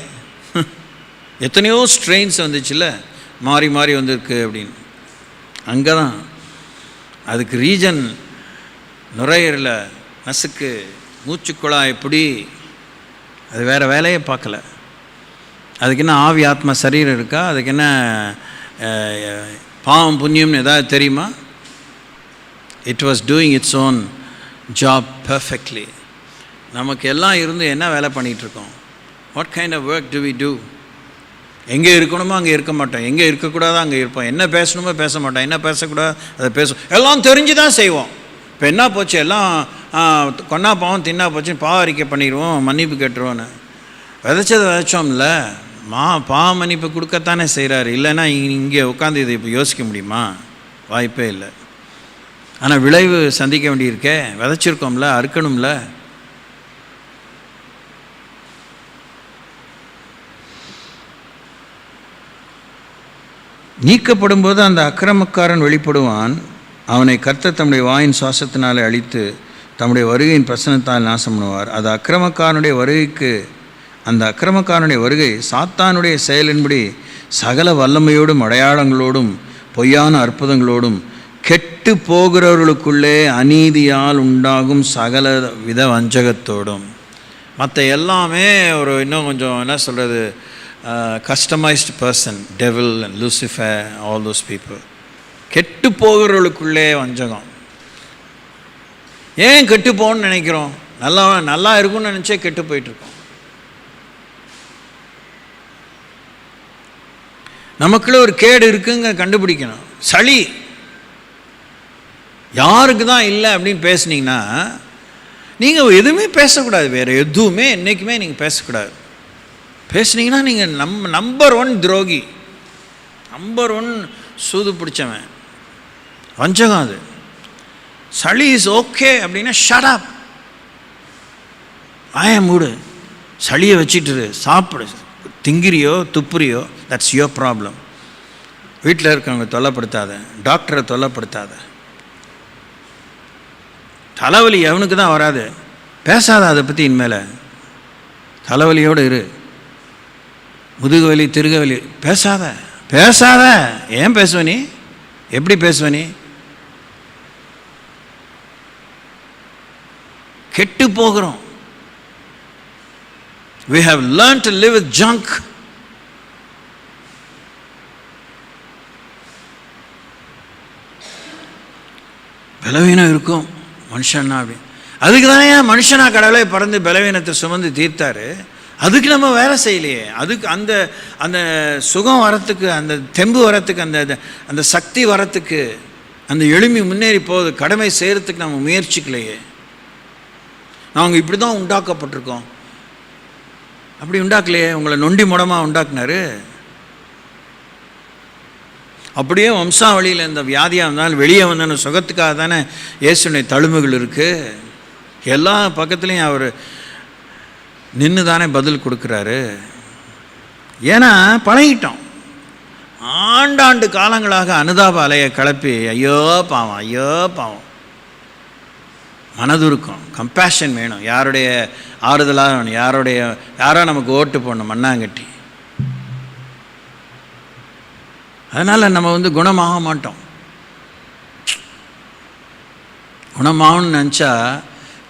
எத்தனையோ ஸ்ட்ரெயின்ஸ் வந்துச்சுல்ல, மாறி வந்திருக்கு அப்படின்னு. அங்கே தான் அதுக்கு ரீஜன், நுரையீரல, நசுக்கு, மூச்சுக்குழாய், எப்படி அது வேறு வேலையே பார்க்கல. அதுக்கு என்ன ஆவி ஆத்மா சரீரம் இருக்கா? அதுக்கு என்ன பாவம் புண்ணியம்னு ஏதாவது தெரியுமா? It was doing its own job perfectly. நமக்கு எல்லாம் இருந்து என்ன வேலை பண்ணிகிட்ருக்கோம்? What kind of work do we do? எங்கே இருக்கணுமோ அங்கே இருக்க மாட்டோம், எங்கே இருக்கக்கூடாதோ அங்கே இருப்போம், என்ன பேசணுமோ பேச மாட்டோம், என்ன பேசக்கூடாது அதை பேசுவோம். எல்லாம் தெரிஞ்சு தான் செய்வோம். இப்போ என்ன போச்சு, எல்லாம் கொன்னா பாவம் தின்னா போச்சுன்னு பாவ அறிக்கை பண்ணிடுவோம், மன்னிப்பு கேட்டுருவோன்னு. விதைச்சதை விதைச்சோம்ல, பாவ மன்னிப்பு கொடுக்கத்தானே செய்கிறாரு. இல்லைன்னா இங்கே உட்காந்து இதை இப்போ யோசிக்க முடியுமா? வாய்ப்பே இல்லை. ஆனால் விளைவு சந்திக்க வேண்டியிருக்கே. விதைச்சிருக்கோம்ல, அறுக்கணும்ல. நீக்கப்படும் போது அந்த அக்கிரமக்காரன் வெளிப்படுவான். அவனை கர்த்தர் தம்முடைய வாயின் சுவாசத்தினாலே அழித்து தம்முடைய வருகையின் பிரசனத்தால் நாசம் பண்ணுவார். அது அந்த அக்கிரமக்காரனுடைய வருகை சாத்தானுடைய செயலின்படி சகல வல்லமையோடும் அடையாளங்களோடும் பொய்யான அற்புதங்களோடும் கெட்டு போகிறவர்களுக்குள்ளே அநீதியால் உண்டாகும் சகல வித வஞ்சகத்தோடும். மற்ற எல்லாமே ஒரு இன்னும் கொஞ்சம் என்ன சொல்கிறது, customised person, devil and Lucifer, all those people. கெட்டு போகிறவர்களுக்குள்ளே வஞ்சகம். ஏன் கெட்டு போகணும்னு நினைக்கிறோம்? நல்லா இருக்கும்னு நினச்சே கெட்டு போயிட்டுருக்கோம். நமக்குள்ள ஒரு கேடு இருக்குங்க கண்டுபிடிக்கணும். சளி யாருக்கு தான் இல்லை அப்படின்னு பேசுனீங்கன்னா, நீங்கள் எதுவுமே பேசக்கூடாது, வேறு எதுவுமே என்றைக்குமே நீங்கள் பேசக்கூடாது. பேசுனீங்கன்னா நீங்கள் நம்பர் 1 துரோகி, நம்பர் 1 சூது பிடிச்சவன், வஞ்சகம். அது சளி இஸ் ஓகே அப்படின்னா ஷட் அப், மூடு, சளியை வச்சுட்டு சாப்பிடு, திங்கிறியோ துப்புறியோ, தட்ஸ் யுவர் ப்ராப்ளம். வீட்டில் இருக்கவங்க தொல்லைப்படுத்தாத, டாக்டரை தொல்லைப்படுத்தாத, தலைவலி அவனுக்கு தான் வராது. பேசாத அதை பற்றி. இனிமேல் தலைவலியோடு இரு. முதுகுவலி திருகுவலி பேசாத பேசாத. ஏன் பேசுவ நீ? எப்படி பேசுவ நீ? கெட்டு போகிறோம். We have learned to live with junk. பலவீனம் இருக்கும் மனுஷன்னா. அப்படி அதுக்கு தானே மனுஷனா கடவுளை பறந்து பலவீனத்தை சுமந்து தீர்த்தாரு. அதுக்கு நம்ம வேலை செய்யலையே. அதுக்கு அந்த அந்த சுகம் வரத்துக்கு, அந்த தெம்பு வரத்துக்கு, அந்த அந்த சக்தி வரத்துக்கு, அந்த எளிமை முன்னேறி போகுது கடமை செய்கிறதுக்கு நம்ம முயற்சிக்கலையே. நாங்கள் இப்படி தான் உண்டாக்கப்பட்டிருக்கோம். அப்படி உண்டாக்கலையே. உங்களை நொண்டி முடமாக உண்டாக்குனாரு. அப்படியே வம்சாவளியில் இந்த வியாதியாக இருந்தாலும் வெளியே வந்த சுகத்துக்காக தானே இயேசுடைய தழும்புகள் இருக்குது. எல்லா பக்கத்துலேயும் அவர் நின்று தானே பதில் கொடுக்குறாரு. ஏன்னா பழகிட்டோம். ஆண்டாண்டு காலங்களாக அனுதாப அலையை கிளப்பி ஐயோ பாவம் ஐயோ பாவம். மனதுருக்கம், கம்பேஷன் வேணும். யாருடைய ஆறுதலாக வேணும். யாரோ நமக்கு ஓட்டு போடணும் மண்ணாங்கட்டி. அதனால் நம்ம குணமாக மாட்டோம். குணமாகணும்னு நினச்சா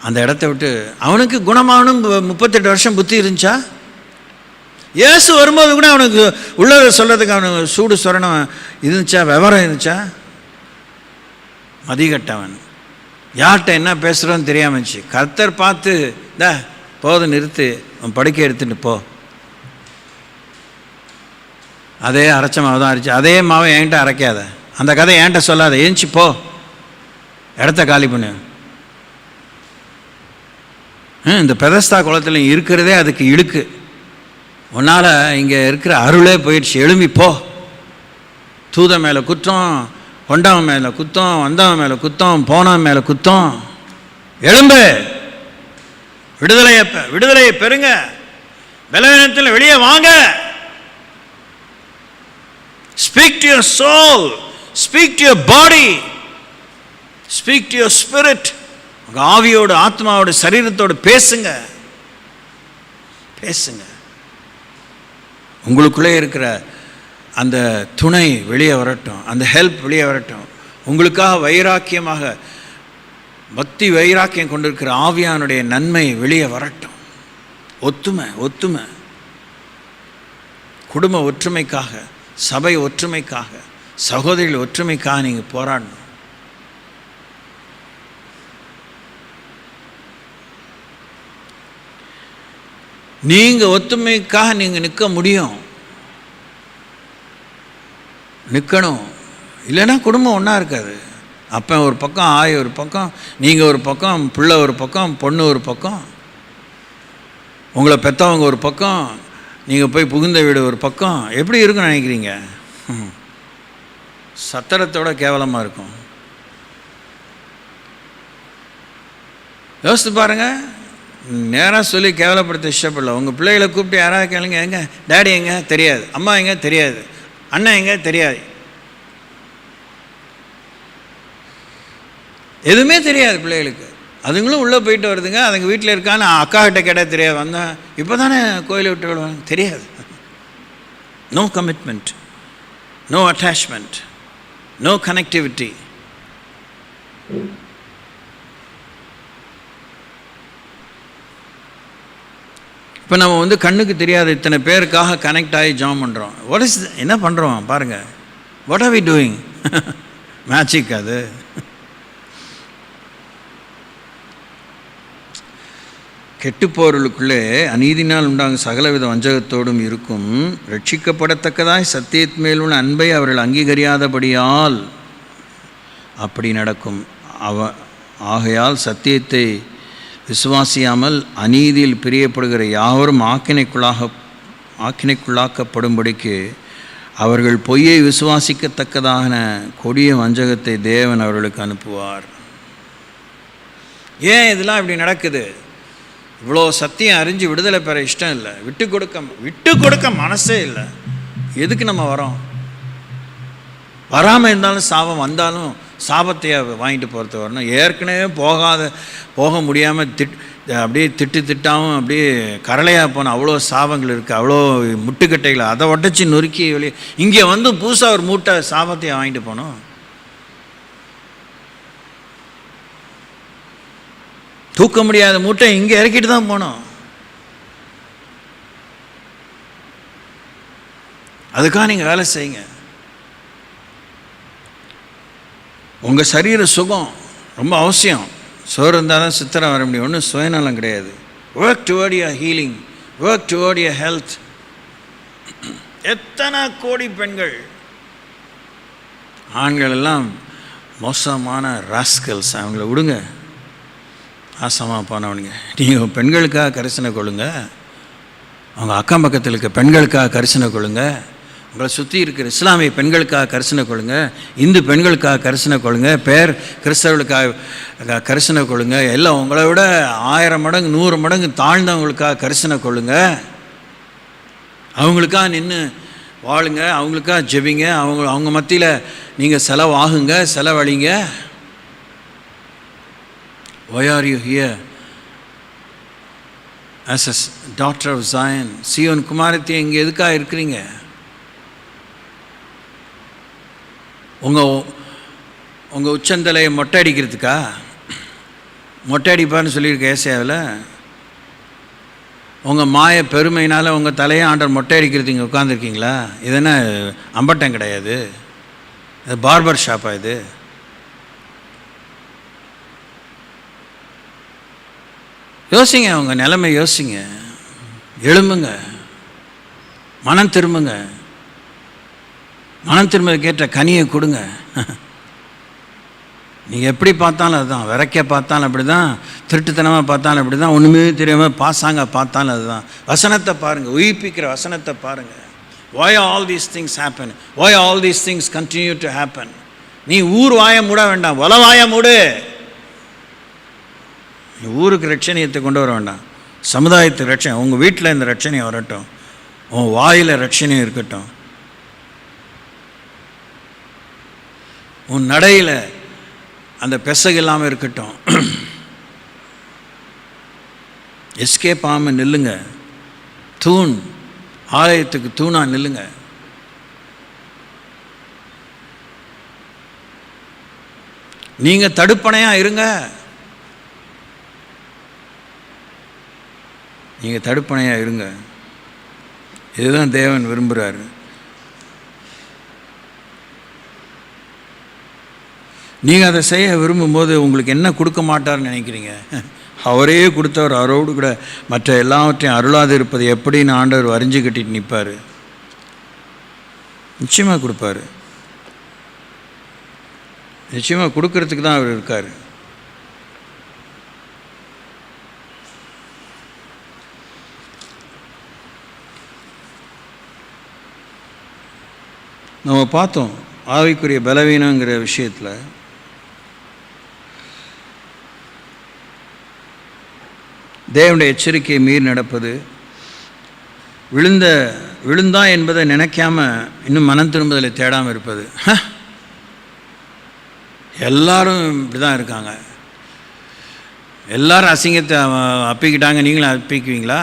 அந்த இடத்த விட்டு அவனுக்கு குணமாகணும் 38 வருஷம் புத்தி இருந்துச்சா? இயேசு வரும்போது கூட அவனுக்கு உள்ளதை சொல்கிறதுக்கு அவனுக்கு சூடு சொரணம் இருந்துச்சா? விவரம் இருந்துச்சா? மதிகட்டவன். யார்கிட்ட என்ன பேசுகிறோன்னு தெரியாமச்சு. கர்த்தர் பார்த்து போதும் நிறுத்து, அவன் படுக்கை எடுத்துட்டு போ. அதே அரைச்ச மாவு தான் அரைச்சி, அதே மாவை என்கிட்ட அரைக்காத, அந்த கதை என்கிட்ட சொல்லாத, ஏஞ்சி போ, இடத்த காலி பண்ணு. இந்த பெதஸ்தா குளத்தில் இருக்கிறதே அதுக்கு இழுக்கு. உன்னால் இங்கே இருக்கிற அருளே போயிடுச்சு, எழும்பி போ. தூத மேலே குற்றம், கொண்டவன் மேலே குத்தம், வந்தவன் மேலே குத்தம், போனவன் மேலே குத்தம். எழும்பு, விடுதலையை பெறுங்க, பலவீனத்தில் வெளியே வாங்க. Speak to your soul, speak to your body, speak to your spirit. உங்க ஆவியோடு, ஆத்மாவோடு, சரீரத்தோடு பேசுங்க. உங்களுக்குள்ளே இருக்கிற அந்த துணை வெளியே வரட்டும், அந்த ஹெல்ப் வெளியே வரட்டும். உங்களுக்காக வைராக்கியமாக பக்தி வைராக்கியம் கொண்டிருக்கிற ஆவியானுடைய நன்மை வெளியே வரட்டும். ஒத்துமை, குடும்ப ஒற்றுமைக்காக, சபை ஒற்றுமைக்காக, சகோதரிகள் ஒற்றுமைக்காக நீங்கள் போராடணும். நீங்கள் ஒத்துமைக்காக நீங்கள் நிற்க முடியும், நிற்கணும். இல்லைன்னா குடும்பம் ஒன்றா இருக்காது. அப்போ ஒரு பக்கம், ஆய் ஒரு பக்கம், நீங்கள் ஒரு பக்கம், பிள்ளை ஒரு பக்கம், பொண்ணு ஒரு பக்கம், உங்களை பெற்றவங்க ஒரு பக்கம், நீங்கள் போய் புகுந்த வீடு ஒரு பக்கம். எப்படி இருக்குன்னு நினைக்கிறீங்க? சத்திரத்தோட கேவலமாக இருக்கும். யோசித்து பாருங்கள். நேராக சொல்லி கேவலப்படுத்த இஷ்டப்படல. உங்கள் பிள்ளைகளை கூப்பிட்டு யாராவது கேளுங்க, எங்க டேடி எங்க தெரியாது, அம்மா எங்க தெரியாது, அண்ணன் எங்க தெரியாது, எதுவுமே தெரியாது பிள்ளைகளுக்கு. அதுங்களும் உள்ளே போயிட்டு வருதுங்க. அதுங்க வீட்டில் இருக்கான்னு அக்கா கிட்ட கேட்டால் தெரியாது. வந்தேன் இப்போ தானே கோயிலை விட்டு விடுவாங்க, தெரியாது. No commitment, no attachment, no connectivity. இப்போ நம்ம கண்ணுக்கு தெரியாத இத்தனை பேருக்காக கனெக்ட் ஆகி ஜாம் பண்ணுறோம். என்ன பண்ணுறோம் பாருங்கள். What are we doing? Magic அது. கெட்டுப்போர்களுக்குள்ளே அநீதினால் உண்டாகும் சகலவித வஞ்சகத்தோடும் இருக்கும். ரட்சிக்கப்படத்தக்கதாய் சத்தியத் மேல் உள்ள அன்பை அவர்கள் அங்கீகரியாதபடியால் அப்படி நடக்கும். ஆகையால் சத்தியத்தை விசுவாசியாமல் அநீதியில் பிரியப்படுகிற யாவரும் ஆக்கினைக்குள்ளாக்கப்படும்படிக்கு அவர்கள் பொய்யை விசுவாசிக்கத்தக்கதான கொடிய வஞ்சகத்தை தேவன் அவர்களுக்கு அனுப்புவார். ஏன் இதெல்லாம் இப்படி நடக்குது? இவ்வளோ சத்தியம் அறிஞ்சு விடுதலை பெற இஷ்டம் இல்லை, விட்டு கொடுக்க மனசே இல்லை. எதுக்கு நம்ம வரோம்? வராமல் இருந்தாலும் சாபம், வந்தாலும் சாபத்தையை வாங்கிட்டு போகிறது வரணும். ஏற்கனவே போக முடியாமல் அப்படியே திட்டாமல் அப்படியே கரளையாக போன அவ்வளோ சாபங்கள் இருக்குது, அவ்வளோ முட்டுக்கட்டைகள், அதை உடச்சி நொறுக்கி வெளியே இங்கே வந்து புதுசாக ஒரு மூட்டை சாபத்தையை வாங்கிட்டு போனோம். தூக்க முடியாத மூட்டை இங்கே இறக்கிட்டு தான் போனோம். அதுக்காக நீங்கள் வேலை செய்யுங்க. உங்கள் சரீர சுகம் ரொம்ப அவசியம். சோறு இருந்தால் தான் சித்திரம் வர முடியும். ஒன்றும் சுயநலம் கிடையாது. Work toward your healing, work toward your health. எத்தனை கோடி பெண்கள், ஆண்கள் எல்லாம் மோசமான ராஸ்கல்ஸ், அவங்கள விடுங்க, ஆசமாக போனவனுங்க. நீங்கள் பெண்களுக்காக கரிசனை கொள்ளுங்க, அவங்க அக்கம் பக்கத்தில் இருக்க பெண்களுக்காக கரிசனை கொள்ளுங்க, உங்களை சுற்றி இருக்கிற இஸ்லாமிய பெண்களுக்காக கரிசனை கொள்ளுங்க, இந்து பெண்களுக்காக கரிசனை கொள்ளுங்க, கிறிஸ்தவர்களுக்காக கரிசனை கொள்ளுங்க, எல்லாம் உங்களை விட 1000 மடங்கு 100 மடங்கு தாழ்ந்தவங்களுக்காக கரிசனை கொள்ளுங்க. அவங்களுக்காக நின்று வாழுங்க, அவங்களுக்காக ஜெபிங்க, அவங்க மத்தியில் நீங்கள் செலவாகுங்க, செலவழிங்க. Why are you here as a daughter of Zion? சீயோன் குமாரத்தி இங்கே எதுக்காக இருக்கிறீங்க? உங்கள் உச்சந்தலையை மொட்டை அடிக்கிறதுக்கா? மொட்டை அடிப்பான்னு சொல்லியிருக்க ஏசாயாவில். உங்கள் மாய பெருமையினால் உங்கள் தலையை ஆண்டர் மொட்டை அடிக்கிறது இங்கே உட்காந்துருக்கீங்களா? இது என்ன அம்பட்டம் கிடையாது, இது பார்பர் ஷாப்பா? இது யோசிங்க, உங்கள் நிலைமை யோசிங்க, எழும்புங்க, மனம் திரும்புங்க, மனம் திரும்ப கேட்ட கனியை கொடுங்க. நீங்கள் எப்படி பார்த்தாலும் அதுதான், விரைக்க பார்த்தாலும் அப்படி தான், திருட்டுத்தனமாக பார்த்தாலும் அப்படி தான், ஒன்றுமே தெரியாமல் பாசாங்க பார்த்தாலும் அதுதான். வசனத்தை பாருங்கள், உயிர்ப்பிக்கிற வசனத்தை பாருங்கள். Why all these things happen? Why all these things continue to happen? நீ ஊர் வாயை மூட வேண்டாம், வல வாயை மூடு. ஊருக்கு ரட்சணியத்தை கொண்டு வர வேண்டாம், சமுதாயத்துக்கு ரட்சணை. உங்கள் வீட்டில் இந்த ரட்சணை வரட்டும், உன் வாயில் ரட்சணை இருக்கட்டும், உன் நடையில் அந்த பெசகு இல்லாமல் இருக்கட்டும். எஸ்கேப் ஆகாமல் நில்லுங்க. தூண், ஆலயத்துக்கு தூணா நில்லுங்க. நீங்கள் தடுப்பணையாக இருங்க. நீங்கள் தடுப்பணையாக இருங்க. இதுதான் தேவன் விரும்புகிறாரு. நீங்கள் அதை செய்ய விரும்பும்போது உங்களுக்கு என்ன கொடுக்க மாட்டார்னு நினைக்கிறீங்க? அவரே கொடுத்தவர், அவரோடு கூட மற்ற எல்லாவற்றையும் அருளாது இருப்பது எப்படின்னு ஆண்டவர் வரிஞ்சு கட்டிட்டு நிற்பார். நிச்சயமாக கொடுப்பார். நிச்சயமாக கொடுக்கறதுக்கு தான் அவர் இருக்கார். நம்ம பார்த்தோம் ஆவிக்குரிய பலவீனங்கிற விஷயத்தில். தேவனுடைய எச்சரிக்கையை மீறி நடப்பது, விழுந்தா என்பதை நினைக்காம இன்னும் மனம் திரும்புதலை தேடாமல் இருப்பது. எல்லாரும் இப்படி தான் இருக்காங்க. எல்லாரும் அசிங்கத்தை அப்பிக்கிட்டாங்க, நீங்களும் அப்பிக்குவீங்களா?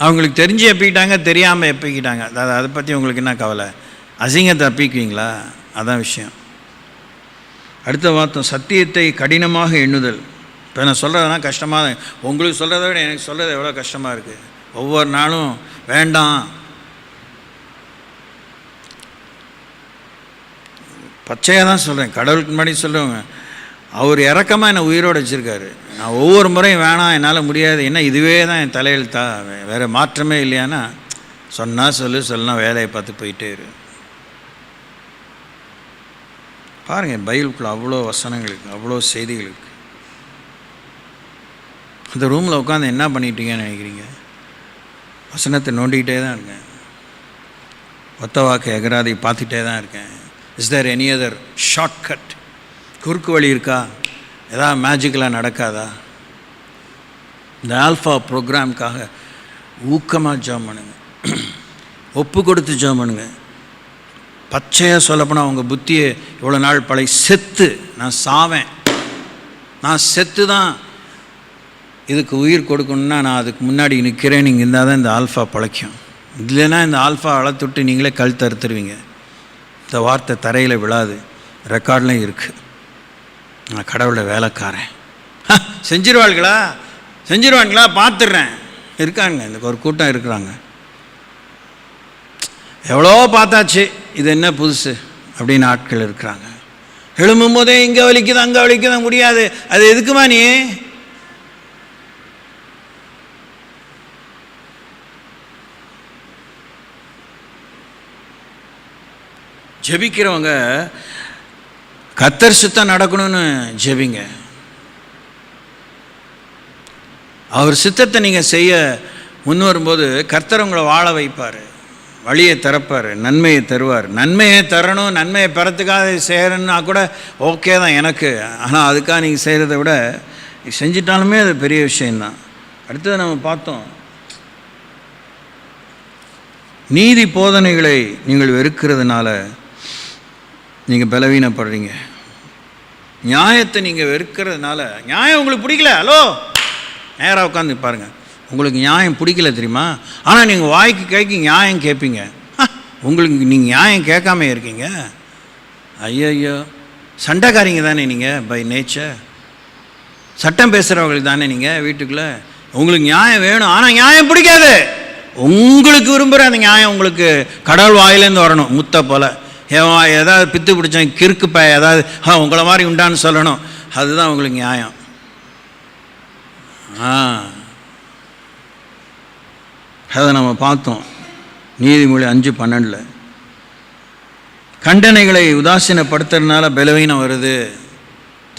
அவங்களுக்கு தெரிஞ்சு அப்பிக்கிட்டாங்க, தெரியாமல் அப்பிக்கிட்டாங்க, அதை பற்றி உங்களுக்கு என்ன கவலை? அசிங்கத்தை அப்பிக்குவீங்களா? அதான் விஷயம். அடுத்த வார்த்தை சத்தியத்தை கடினமாக எண்ணுதல். இப்போ நான் சொல்கிறதுனா கஷ்டமாக, உங்களுக்கு சொல்கிறத விட எனக்கு சொல்கிறது எவ்வளோ கஷ்டமாக இருக்குது. ஒவ்வொரு நாளும் வேண்டாம், பச்சையாக தான் சொல்கிறேன், கடவுளுக்கு முன்னாடி சொல்லுவேங்க. அவர் இறக்கமாக என்னை உயிரோடு வச்சுருக்காரு. நான் ஒவ்வொரு முறையும் வேணாம், என்னால் முடியாது, என்ன இதுவே தான் என் தலையெழுத்தா, வேறு மாற்றமே இல்லையானா சொன்னால் சொல்லலாம், வேலையை பார்த்து போயிட்டே இரு. பாருங்கள், பைபிளுக்குள்ள அவ்வளோ வசனங்களுக்கு, அவ்வளோ செய்திகளுக்கு. அந்த ரூமில் உட்காந்து என்ன பண்ணிட்டீங்கன்னு நினைக்கிறீங்க? வசனத்தை நோண்டிக்கிட்டே தான் இருக்கேன், ஒத்த வாக்கு எகராதை பார்த்துட்டே தான் இருக்கேன். Is there any other shortcut? குறுக்கு வழி இருக்கா? ஏதாவது மேஜிக்கலாக நடக்காதா? இந்த ஆல்ஃபா ப்ரோக்ராமுக்காக ஊக்கமாக ஜெபம் பண்ணுங்க, ஒப்பு கொடுத்து ஜெபம் பண்ணுங்க. பச்சையாக சொல்லப்போனால் உங்கள் புத்தியை இவ்வளோ நாள் பழைய செத்து நான் சாவேன், நான் செத்து தான் இதுக்கு உயிர் கொடுக்கணுன்னா நான் அதுக்கு முன்னாடி நிற்கிறேன், நீங்கள் இருந்தால் தான் இந்த ஆல்ஃபா பழைக்கும், இல்லைன்னா இந்த ஆல்ஃபா அழைத்துட்டு நீங்களே கழுத்து அறுத்துருவீங்க. இந்த வார்த்தை தரையில் விழாது, ரெக்கார்ட்லையும் இருக்குது. நான் கடவுளை வேலைக்காரன். செஞ்சிருவாங்களா பார்த்துடுறேன். இருக்காங்க, இந்த ஒரு கூட்டம் இருக்கிறாங்க. எவ்வளோ பார்த்தாச்சு, இது என்ன புதுசு அப்படின்னு ஆட்கள் இருக்கிறாங்க. எழும்பும் போதே இங்கே வலிக்குது அங்கே வலிக்குது முடியாது, அது எதுக்குமா நீ? ஜெபிக்கிறவங்க கர்த்தர் சித்தம் நடக்கணும்னு ஜெபிங்க. அவர் சித்தத்தை நீங்கள் செய்ய முன் வரும்போது கர்த்தர் உங்களை வாழ வைப்பார், வழியை திறப்பார், நன்மையை தருவார். நன்மையை தரணும், நன்மையை பெறத்துக்காக செய்கிறன்னா கூட ஓகே தான் எனக்கு. ஆனால் அதுக்காக நீங்கள் செய்கிறத விட செஞ்சிட்டாலுமே அது பெரிய விஷயந்தான். அடுத்தது நம்ம பார்த்தோம், நீதி போதனைகளை நீங்கள் வெறுக்கிறதுனால நீங்கள் பலவீனப்படுறீங்க. நியாயத்தை நீங்கள் வெறுக்கிறதுனால, நியாயம் உங்களுக்கு பிடிக்கல, ஹலோ நேராக உட்காந்து பாருங்கள், உங்களுக்கு நியாயம் பிடிக்கல தெரியுமா? ஆனால் நீங்கள் வாய்க்கு கேட்க நியாயம் கேட்பீங்க. உங்களுக்கு நீங்கள் நியாயம் கேட்காம இருக்கீங்க. ஐயோ, சண்டைக்காரிங்க தானே நீங்கள் பை நேச்சர், சட்டம் பேசுகிறவங்களுக்கு தானே நீங்கள் வீட்டுக்குள்ளே. உங்களுக்கு நியாயம் வேணும், ஆனால் நியாயம் பிடிக்காது. உங்களுக்கு விரும்புகிற அந்த நியாயம் உங்களுக்கு கடவுள் வாயிலேருந்து வரணும். முத்த போல் ஏதாவது பித்து பிடிச்சேன் கிறுக்குப்ப ஏதாவது உங்களை மாதிரி உண்டான்னு சொல்லணும், அதுதான் உங்களுக்கு நியாயம். அதை நம்ம பார்த்தோம் நீதிமொழி 5:12. கண்டனைகளை உதாசீனப்படுத்துறதுனால பலவீனம் வருது.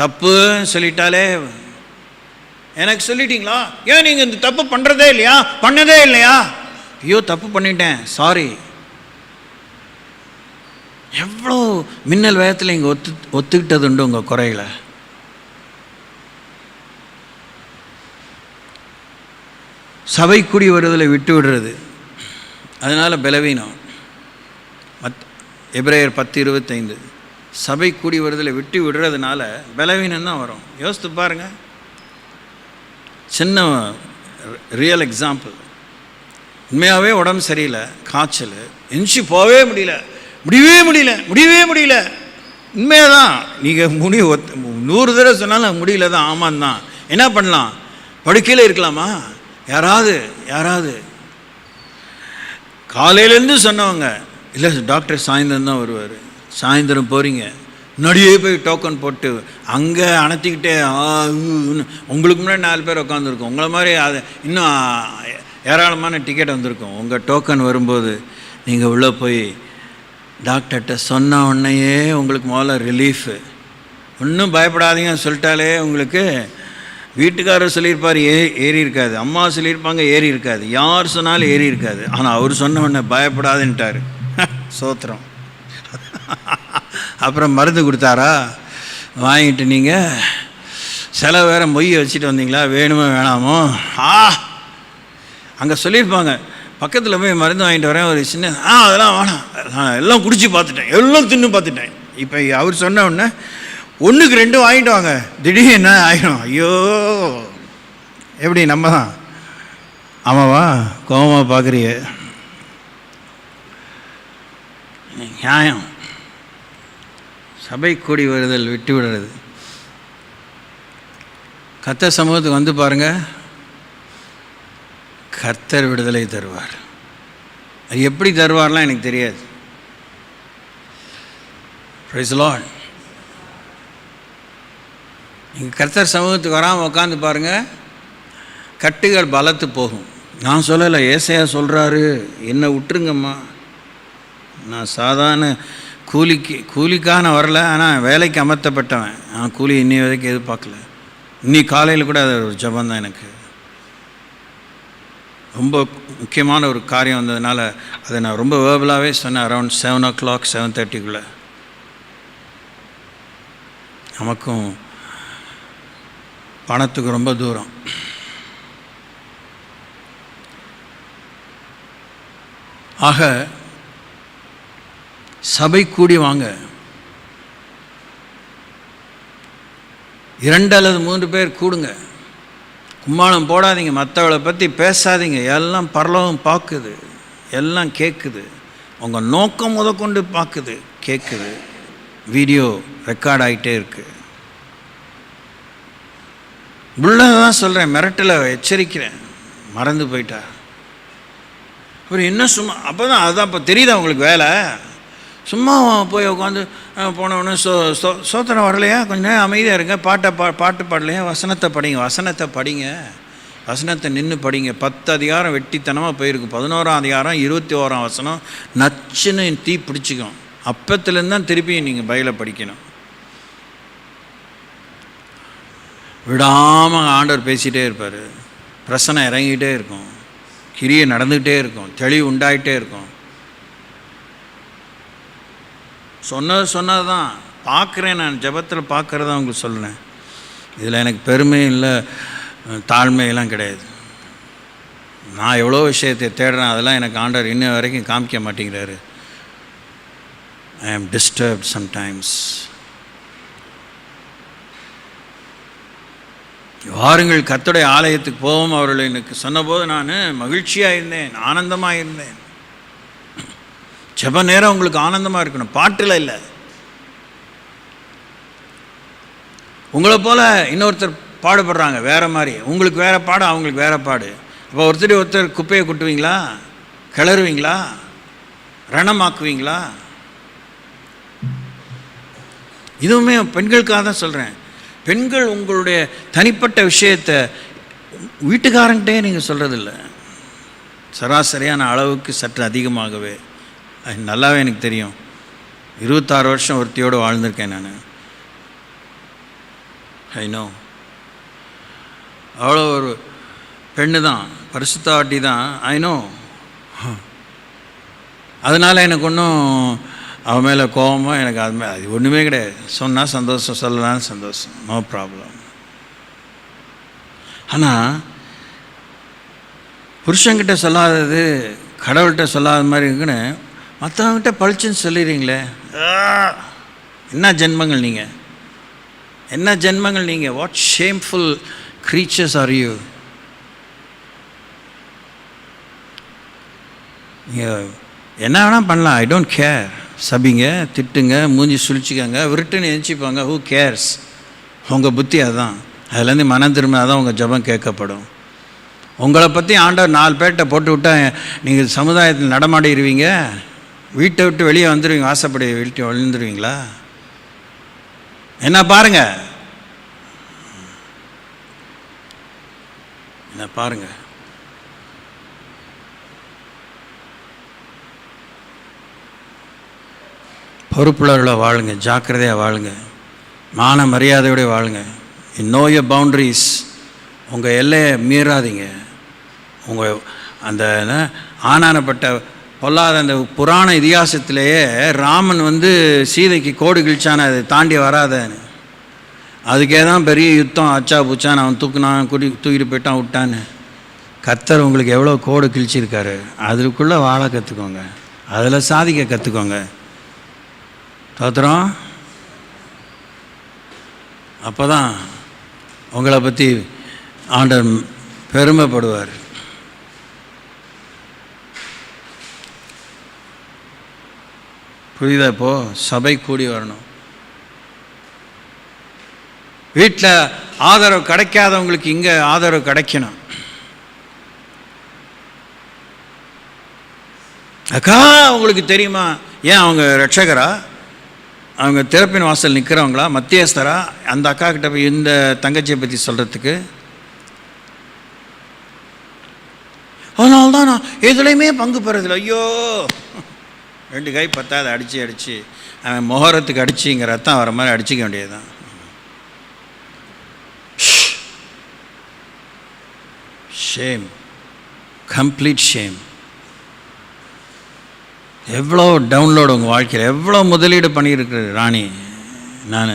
தப்பு சொல்லிட்டாலே, எனக்கு சொல்லிட்டீங்களா, ஏன் நீங்கள் இந்த தப்பு பண்ணுறதே இல்லையா, பண்ணதே இல்லையா, ஐயோ தப்பு பண்ணிட்டேன் சாரி. எவ்வளோ மின்னல் வேகத்தில் இங்கே ஒத்துக்கிட்டது உண்டு உங்கள் குறைகளை. சபை கூடி வருவதில் விட்டு விடுறது, அதனால் பலவீனம். எபிரேயர் 10:25 சபை கூடி வருவதில் விட்டு விடுறதுனால பலவீனம் தான் வரும். யோசித்து பாருங்கள். சின்ன ரியல் எக்ஸாம்பிள், உண்மையாகவே உடம்பு சரியில்லை, காய்ச்சல், எஞ்சி போகவே முடியவே முடியல. உண்மையாக தான், நீங்கள் 100 தடவை சொன்னாலும் முடியல தான், ஆமாம் தான். என்ன பண்ணலாம்? படுக்கையில் இருக்கலாமா? யாராவது காலையிலேருந்து சொன்னவங்க, இல்லை டாக்டர் சாயந்தரம் தான் வருவார், சாயந்தரம் போகிறீங்க, முன்னாடியே போய் டோக்கன் போட்டு அங்கே அணைச்சிக்கிட்டே உங்களுக்கு முன்னாடி 4 பேர் உட்காந்துருக்கோம். உங்களை மாதிரி அது இன்னும் ஏராளமான டிக்கெட் வந்திருக்கும். உங்கள் டோக்கன் வரும்போது நீங்கள் உள்ளே போய் டாக்டர்கிட்ட சொன்ன உடனேயே உங்களுக்கு முதல்ல ரிலீஃபு. ஒன்றும் பயப்படாதீங்க சொல்லிட்டாலே உங்களுக்கு வீட்டுக்காரர் சொல்லியிருப்பார் ஏறி இருக்காது, அம்மா சொல்லியிருப்பாங்க ஏறி இருக்காது, யார் சொன்னாலும் ஏறி இருக்காது. ஆனால் அவர் சொன்ன உடனே பயப்படாதுன்ட்டார். சோத்திரம். அப்புறம் மருந்து கொடுத்தாரா, வாங்கிட்டு நீங்கள் செலவு வேறு மொய் வச்சுட்டு வந்தீங்களா, வேணுமோ வேணாமோ, அங்கே சொல்லியிருப்பாங்க பக்கத்தில் போய் மருந்து வாங்கிட்டு வரேன் ஒரு சின்ன, அதெல்லாம் வேணாம், நான் எல்லாம் குடிச்சு பார்த்துட்டேன், எல்லாம் தின்னு பார்த்துட்டேன். இப்போ அவர் சொன்ன உடனே 1க்கு 2 வாங்கிட்டு வாங்க, திடீர்னு என்ன ஆயிரும்? ஐயோ, எப்படி நம்ம தான் ஆமாவா கோபமாக பார்க்குறிய? நியாயம். சபை கூடி வருதல் விட்டு விடுறது. கர்த்தர் சமூகத்துக்கு வந்து பாருங்கள், கர்த்தர் விடுதலை தருவார். அது எப்படி தருவார்லாம் எனக்கு தெரியாது. Praise the Lord. நீங்கள் கர்த்தர் சமூகத்துக்கு வராமல் உட்காந்து பாருங்கள், கட்டுகள் பலத்து போகும். நான் சொல்லலை, ஏசையா சொல்கிறாரு, என்னை விட்டுருங்கம்மா, நான் சாதாரண கூலிக்கான வரல, ஆனால் வேலைக்கு அமர்த்தப்பட்டவன். நான் கூலி இன்னி வரைக்கும் எதிர்பார்க்கல. இன்னி காலையில் கூட அது ஒரு ஜபந்தான். எனக்கு ரொம்ப முக்கியமான ஒரு காரியம் வந்ததுனால அதை நான் ரொம்ப வேர்பலாகவே சொன்னேன். அரௌண்ட் 7 o'clock 7:30 நமக்கும் பணத்துக்கு ரொம்ப தூரம். ஆக சபை கூடி வாங்க. 2 அல்லது 3 பேர் கூடுங்க. கும்மாளம் போடாதீங்க, மற்றவளை பற்றி பேசாதீங்க. எல்லாம் பரலோகம் பார்க்குது, எல்லாம் கேட்குது. உங்கள் நோக்கம் முதற்கொண்டு பார்க்குது, கேட்குது. வீடியோ ரெக்கார்ட் ஆகிட்டே இருக்குது. உள்ளதான் சொல்கிறேன், மிரட்டலை எச்சரிக்கிறேன். மறந்து போயிட்டா அப்புறம் என்ன சும்மா அப்போ தான் அதுதான் இப்போ தெரியுதா உங்களுக்கு வேலை? சும்மா போய் உட்காந்து போனவொன்னே சோத்திரம் வரலையா, கொஞ்சம் நேரம் அமைதியாக இருங்க, பாட்டு பாடலையா, வசனத்தை படிங்க. வசனத்தை நின்று படிங்க. 10 அதிகாரம் வெட்டித்தனமாக போயிருக்கு. 11ஆம் அதிகாரம் 21ஆம் வசனம் நச்சுன்னு தீ பிடிச்சிக்கும். அப்பத்துலேருந்து தான் திருப்பியும் நீங்கள் பைபிளை படிக்கணும். விடாமல் ஆண்டவர் பேசிகிட்டே இருப்பார். பிரசனை இறங்கிக்கிட்டே இருக்கும், கிரியை நடந்துக்கிட்டே இருக்கும், தெளிவு உண்டாகிட்டே இருக்கும். சொன்னது தான் பார்க்குறேன். நான் ஜெபத்தில் பார்க்குறதா உங்களுக்கு சொல்கிறேன். இதில் எனக்கு பெருமை இல்லை, தாழ்மையெல்லாம் கிடையாது. நான் எவ்வளோ விஷயத்தை தேடுறேன், அதெல்லாம் எனக்கு ஆண்டவர் இன்ன வரைக்கும் காமிக்க மாட்டேங்கிறாரு. ஐ ஆம் டிஸ்டர்ப்ட் சம்டைம்ஸ். வாருங்கள் கர்த்தருடைய ஆலயத்துக்கு போவோம் அவர்கள் எனக்கு சொன்னபோது நான் மகிழ்ச்சியாக இருந்தேன், ஆனந்தமாக இருந்தேன். ஜெப நேரம் உங்களுக்கு ஆனந்தமாக இருக்கணும், பாட்டில் இல்லை. உங்களை போல் இன்னொருத்தர் பாடுபடுறாங்க வேறு மாதிரி. உங்களுக்கு வேறு பாடு, அவங்களுக்கு வேறு பாடு. அப்போ ஒருத்தர் குப்பையை கொட்டுவீங்களா, கிளறுவீங்களா, ரணமாக்குவீங்களா? இதுவுமே பெண்களுக்காக தான் சொல்கிறேன். பெண்கள் உங்களுடைய தனிப்பட்ட விஷயத்தை வீட்டுக்காரங்கிட்டே நீங்கள் சொல்கிறதில்ல, சராசரியான அளவுக்கு சற்று அதிகமாகவே. நல்லாவே எனக்கு தெரியும். 26 வருஷம் ஒருத்தியோடு வாழ்ந்திருக்கேன் நான். I know. அவ்வளோ ஒரு பெண்ணு தான், பரிசுத்தாட்டி தான். I know. அதனால் எனக்கு ஒன்றும் அவன் மேலே கோபமாக எனக்கு அது ஒன்றுமே கிடையாது. சொன்னால் சந்தோஷம், சொல்லலான்னு சந்தோஷம், நோ ப்ராப்ளம். ஆனால் புருஷன்கிட்ட சொல்லாதது கடவுள்கிட்ட சொல்லாத மாதிரி இருக்குன்னு மற்றவங்கிட்ட பழிச்சுன்னு சொல்லிடுறீங்களே. என்ன ஜென்மங்கள் நீங்கள், என்ன ஜென்மங்கள் நீங்கள்? What shameful creatures are you? என்ன வேணால் பண்ணலாம், ஐ டோன்ட் கேர். சபிங்க, திட்டுங்க, மூஞ்சி சுழிச்சிக்கங்க, விருட்டுன்னு எந்திச்சிப்பாங்க, ஹூ கேர்ஸ்? உங்கள் புத்தி அதுதான். அதுலேருந்து மனம் திரும்ப தான் உங்கள் ஜெபம் கேட்கப்படும். உங்களை பற்றி ஆண்டவர் 4 பேர்கிட்ட போட்டு விட்டால் நீங்கள் சமுதாயத்தில் நடமாடிடுவீங்க, வீட்டை விட்டு வெளியே வந்துடுவீங்க, ஆசைப்படி வீட்டு விழுந்துருவீங்களா? என்ன பாருங்கள், என்ன பாருங்கள். பொறுப்புள்ளவர்களாக வாழுங்க, ஜாக்கிரதையாக வாழுங்க, மான மரியாதையோடு வாழுங்க. No your boundaries. உங்கள் எல்லையை மீறாதீங்க. உங்கள் அந்த ஆனானப்பட்ட பொல்லாத அந்த புராண இதிகாசத்திலேயே ராமன் சீதைக்கு கோடு கிழிச்சான, அதை தாண்டி வராதன்னு. அதுக்கே தான் பெரிய யுத்தம், அச்சா புச்சான், அவன் தூக்கிட்டு போயிட்டான், விட்டான்னு. கர்த்தர் உங்களுக்கு எவ்வளோ கோடு கிழிச்சிருக்காரு, அதுக்குள்ளே வாழ கற்றுக்கோங்க, அதில் சாதிக்க கற்றுக்கோங்க. தோத்திரம். அப்போ தான் உங்களை பற்றி ஆண்டவர் பெருமைப்படுவார். புரியுதா? இப்போது சபை கூடி வரணும். வீட்டில் ஆதரவு கிடைக்காதவங்களுக்கு இங்கே ஆதரவு கிடைக்கணும். அக்கா உங்களுக்கு தெரியுமா? ஏன் அவங்க ரட்சகரா? அவங்க திறப்பின் வாசல் நிற்கிறவங்களா, மத்தியஸ்தரா? அந்த அக்கா கிட்ட போய் இந்த தங்கச்சியை பற்றி சொல்கிறதுக்கு. அதனால்தான் நான் எதுலையுமே பங்கு பெறதில்லை. ஐயோ, 2 கை பத்தாது, அடித்து அவன் முகரத்துக்கு அடித்து இங்கே ரத்தம் வர மாதிரி அடிச்சிக்க வேண்டியதுதான். Shame, complete shame. எவ்வளோ டவுன்லோடு உங்கள் வாழ்க்கையில், எவ்வளோ முதலீடு பண்ணியிருக்கிறது ராணி. நான்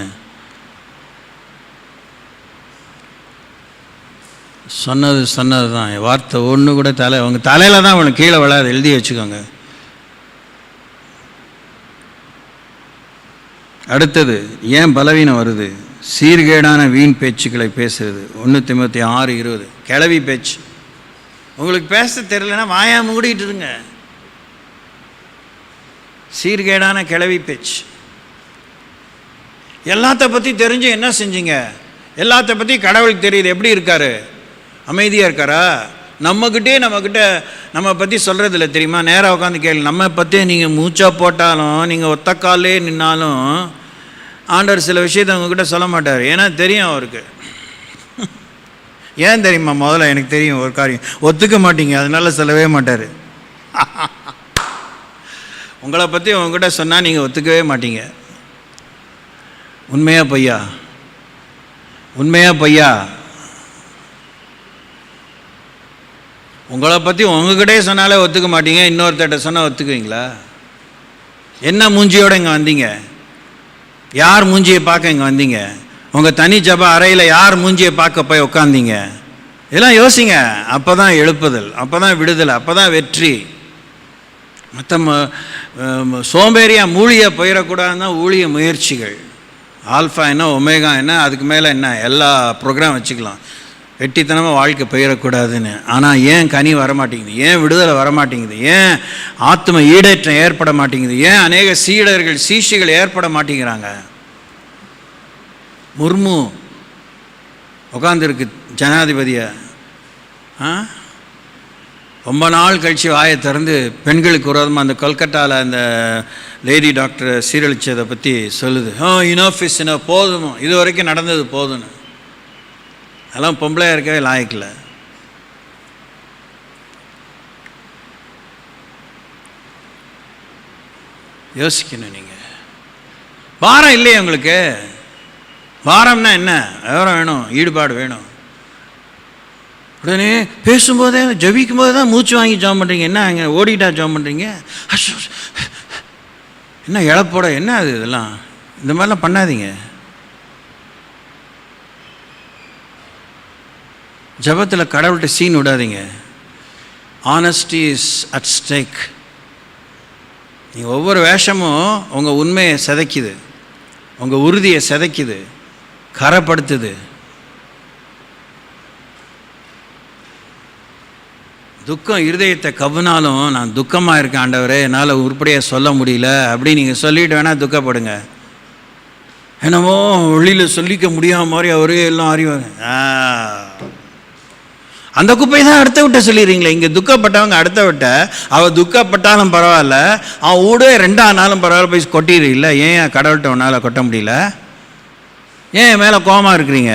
சொன்னது தான், என் வார்த்தை ஒன்று கூட உங்கள் தலையில் தான் அவனுக்கு கீழே விழாது, எழுதி வச்சுக்கோங்க. அடுத்தது ஏன் பலவீனம் வருது? சீர்கேடான வீண் பேச்சுக்களை பேசுறது. 1 தீமோத்தேயு 6:20. கிளவி பேச்சு. உங்களுக்கு பேச தெரியலன்னா வாயா மூடிட்டு இருங்க. சீர்கேடான கிளவி பேச்சு. எல்லாத்த பற்றி தெரிஞ்சு என்ன செஞ்சீங்க? எல்லாத்த பற்றி கடவுளுக்கு தெரியுது. எப்படி இருக்காரு? அமைதியாக இருக்காரா? நம்மக்கிட்ட நம்ம பற்றி சொல்கிறதில்ல தெரியுமா? நேராக உட்காந்து கேள்வி. நம்ம பற்றி நீங்கள் மூச்சா போட்டாலும், நீங்கள் ஒத்த காலே நின்னாலும் ஆண்டவர் சில விஷயத்தை உங்ககிட்ட சொல்ல மாட்டார். ஏன்னா தெரியும் அவருக்கு. ஏன் தெரியுமா? முதல்ல எனக்கு தெரியும் ஒரு காரியம், ஒத்துக்க மாட்டீங்க, அதனால சொல்லவே மாட்டார். உங்களை பற்றி உங்ககிட்ட சொன்னால் நீங்கள் ஒத்துக்கவே மாட்டீங்க. உண்மையா பொய்யா? உண்மையா பொய்யா? உங்களை பற்றி உங்ககிட்டே சொன்னாலே ஒத்துக்க மாட்டீங்க, இன்னொருத்தட்ட சொன்னால் ஒத்துக்குவீங்களா? என்ன மூஞ்சியோடு இங்கே வந்தீங்க? யார் மூஞ்சியை பார்க்க இங்கே வந்தீங்க? உங்கள் தனி ஜப அறையில் யார் மூஞ்சியை பார்க்க போய் உட்காந்தீங்க? இதெல்லாம் யோசிங்க. அப்போ தான் எழுப்புதல், அப்போ தான் விடுதலை, அப்போ தான் வெற்றி. மற்ற சோம்பேறியாக மூழியாக போயிடக்கூடாதுன்னு தான் ஊழிய முயற்சிகள். ஆல்ஃபா என்ன, ஒமேகா என்ன, அதுக்கு மேலே என்ன, எல்லா ப்ரோக்ராம் வச்சுக்கலாம். வெட்டித்தனமாக வாழ்க்கை போயிடக்கூடாதுன்னு. ஆனால் ஏன் கனி வரமாட்டேங்குது? ஏன் விடுதலை வரமாட்டேங்குது? ஏன் ஆத்ம ஈடேற்றம் ஏற்பட மாட்டேங்குது? ஏன் அநேக சீடர்கள் சீஷிகள் ஏற்பட மாட்டேங்கிறாங்க? முர்மு உட்காந்துருக்கு ஜனாதிபதியை. ரொம்ப நாள் கழித்து வாயை திறந்து பெண்களுக்கு விரோதமாக அந்த கொல்கட்டாவில் அந்த லேடி டாக்டர் சீரழிச்சதை பற்றி சொல்லுது. இனஃப் இஸ் இனஃப், போதும், இது வரைக்கும் நடந்தது போதும்னு. அதெல்லாம் பொம்பளையாக இருக்கவே லாயக்கில்ல. யோசிக்கணும் நீங்கள். வாரம் இல்லையே உங்களுக்கு? வாரம்னா என்ன? விவரம் வேணும், ஈடுபாடு வேணும். உடனே பேசும்போதே ஜபிக்கும் போது தான் மூச்சு வாங்கி ஜாம் பண்ணுறீங்க. என்ன அங்கே ஓடிட்டா ஜாம் பண்ணுறீங்க? என்ன இழப்போட என்ன அது? இதெல்லாம் இந்த மாதிரிலாம் பண்ணாதீங்க. ஜபத்தில் கடவுள்கிட்ட சீன் விடாதீங்க. Honesty is at stack. நீங்கள் ஒவ்வொரு வேஷமும் உங்கள் உண்மையை சிதைக்குது, உங்கள் உறுதியை சிதைக்குது, கரைப்படுத்துது. துக்கம் இருதயத்தை கவ்வினாலும் நான் துக்கமாக இருக்கேன் ஆண்டவரே, என்னால் உருப்படியாக சொல்ல முடியல அப்படி நீங்கள் சொல்லிட்டு வேணால் துக்கப்படுங்க. என்னமோ வெளியில் சொல்லிக்க முடியாத மாதிரி அவரே எல்லாம் அறிவாங்க. அந்த குப்பையை தான் அடுத்த விட்ட சொல்லிடுறீங்களே. இங்கே துக்கப்பட்டவங்க அடுத்த விட்ட, அவள் துக்கப்பட்டாலும் பரவாயில்ல, அவன் ஊடே 2 நாளும் பரவாயில்ல, போய் கொட்டிடுறீங்கள. ஏன் கடவுள்கிட்ட உன்னால் கொட்ட முடியல? ஏன் என் மேலே கோபமாக இருக்கிறீங்க?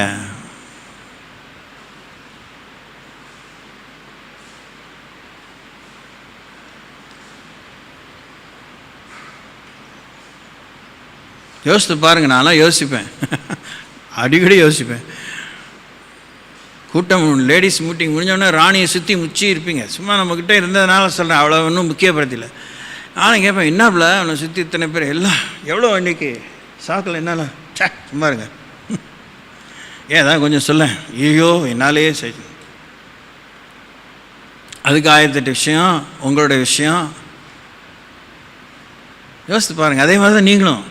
யோசித்து பாருங்க. நான்லாம் யோசிப்பேன், அடிக்கடி யோசிப்பேன். கூட்டம் லேடிஸ் மீட்டிங் முடிஞ்சோடனே ராணியை சுற்றி முச்சி இருப்பீங்க. சும்மா நம்மக்கிட்ட இருந்ததுனால சொல்கிறேன், அவ்வளோ ஒன்றும் முக்கியப்படுத்தல. நானும் கேட்பேன், என்னப்பில் அவனை சுற்றி இத்தனை பேர் எல்லாம் எவ்வளோ அன்றைக்கி சாக்கில் என்னால் சும்மா இருங்க. ஏன் தான் கொஞ்சம் சொல்ல. ஐயோ என்னாலே சரி. அதுக்கு 1008 விஷயம், உங்களோட விஷயம். யோசித்து பாருங்கள். அதே மாதிரி தான் நீங்களும்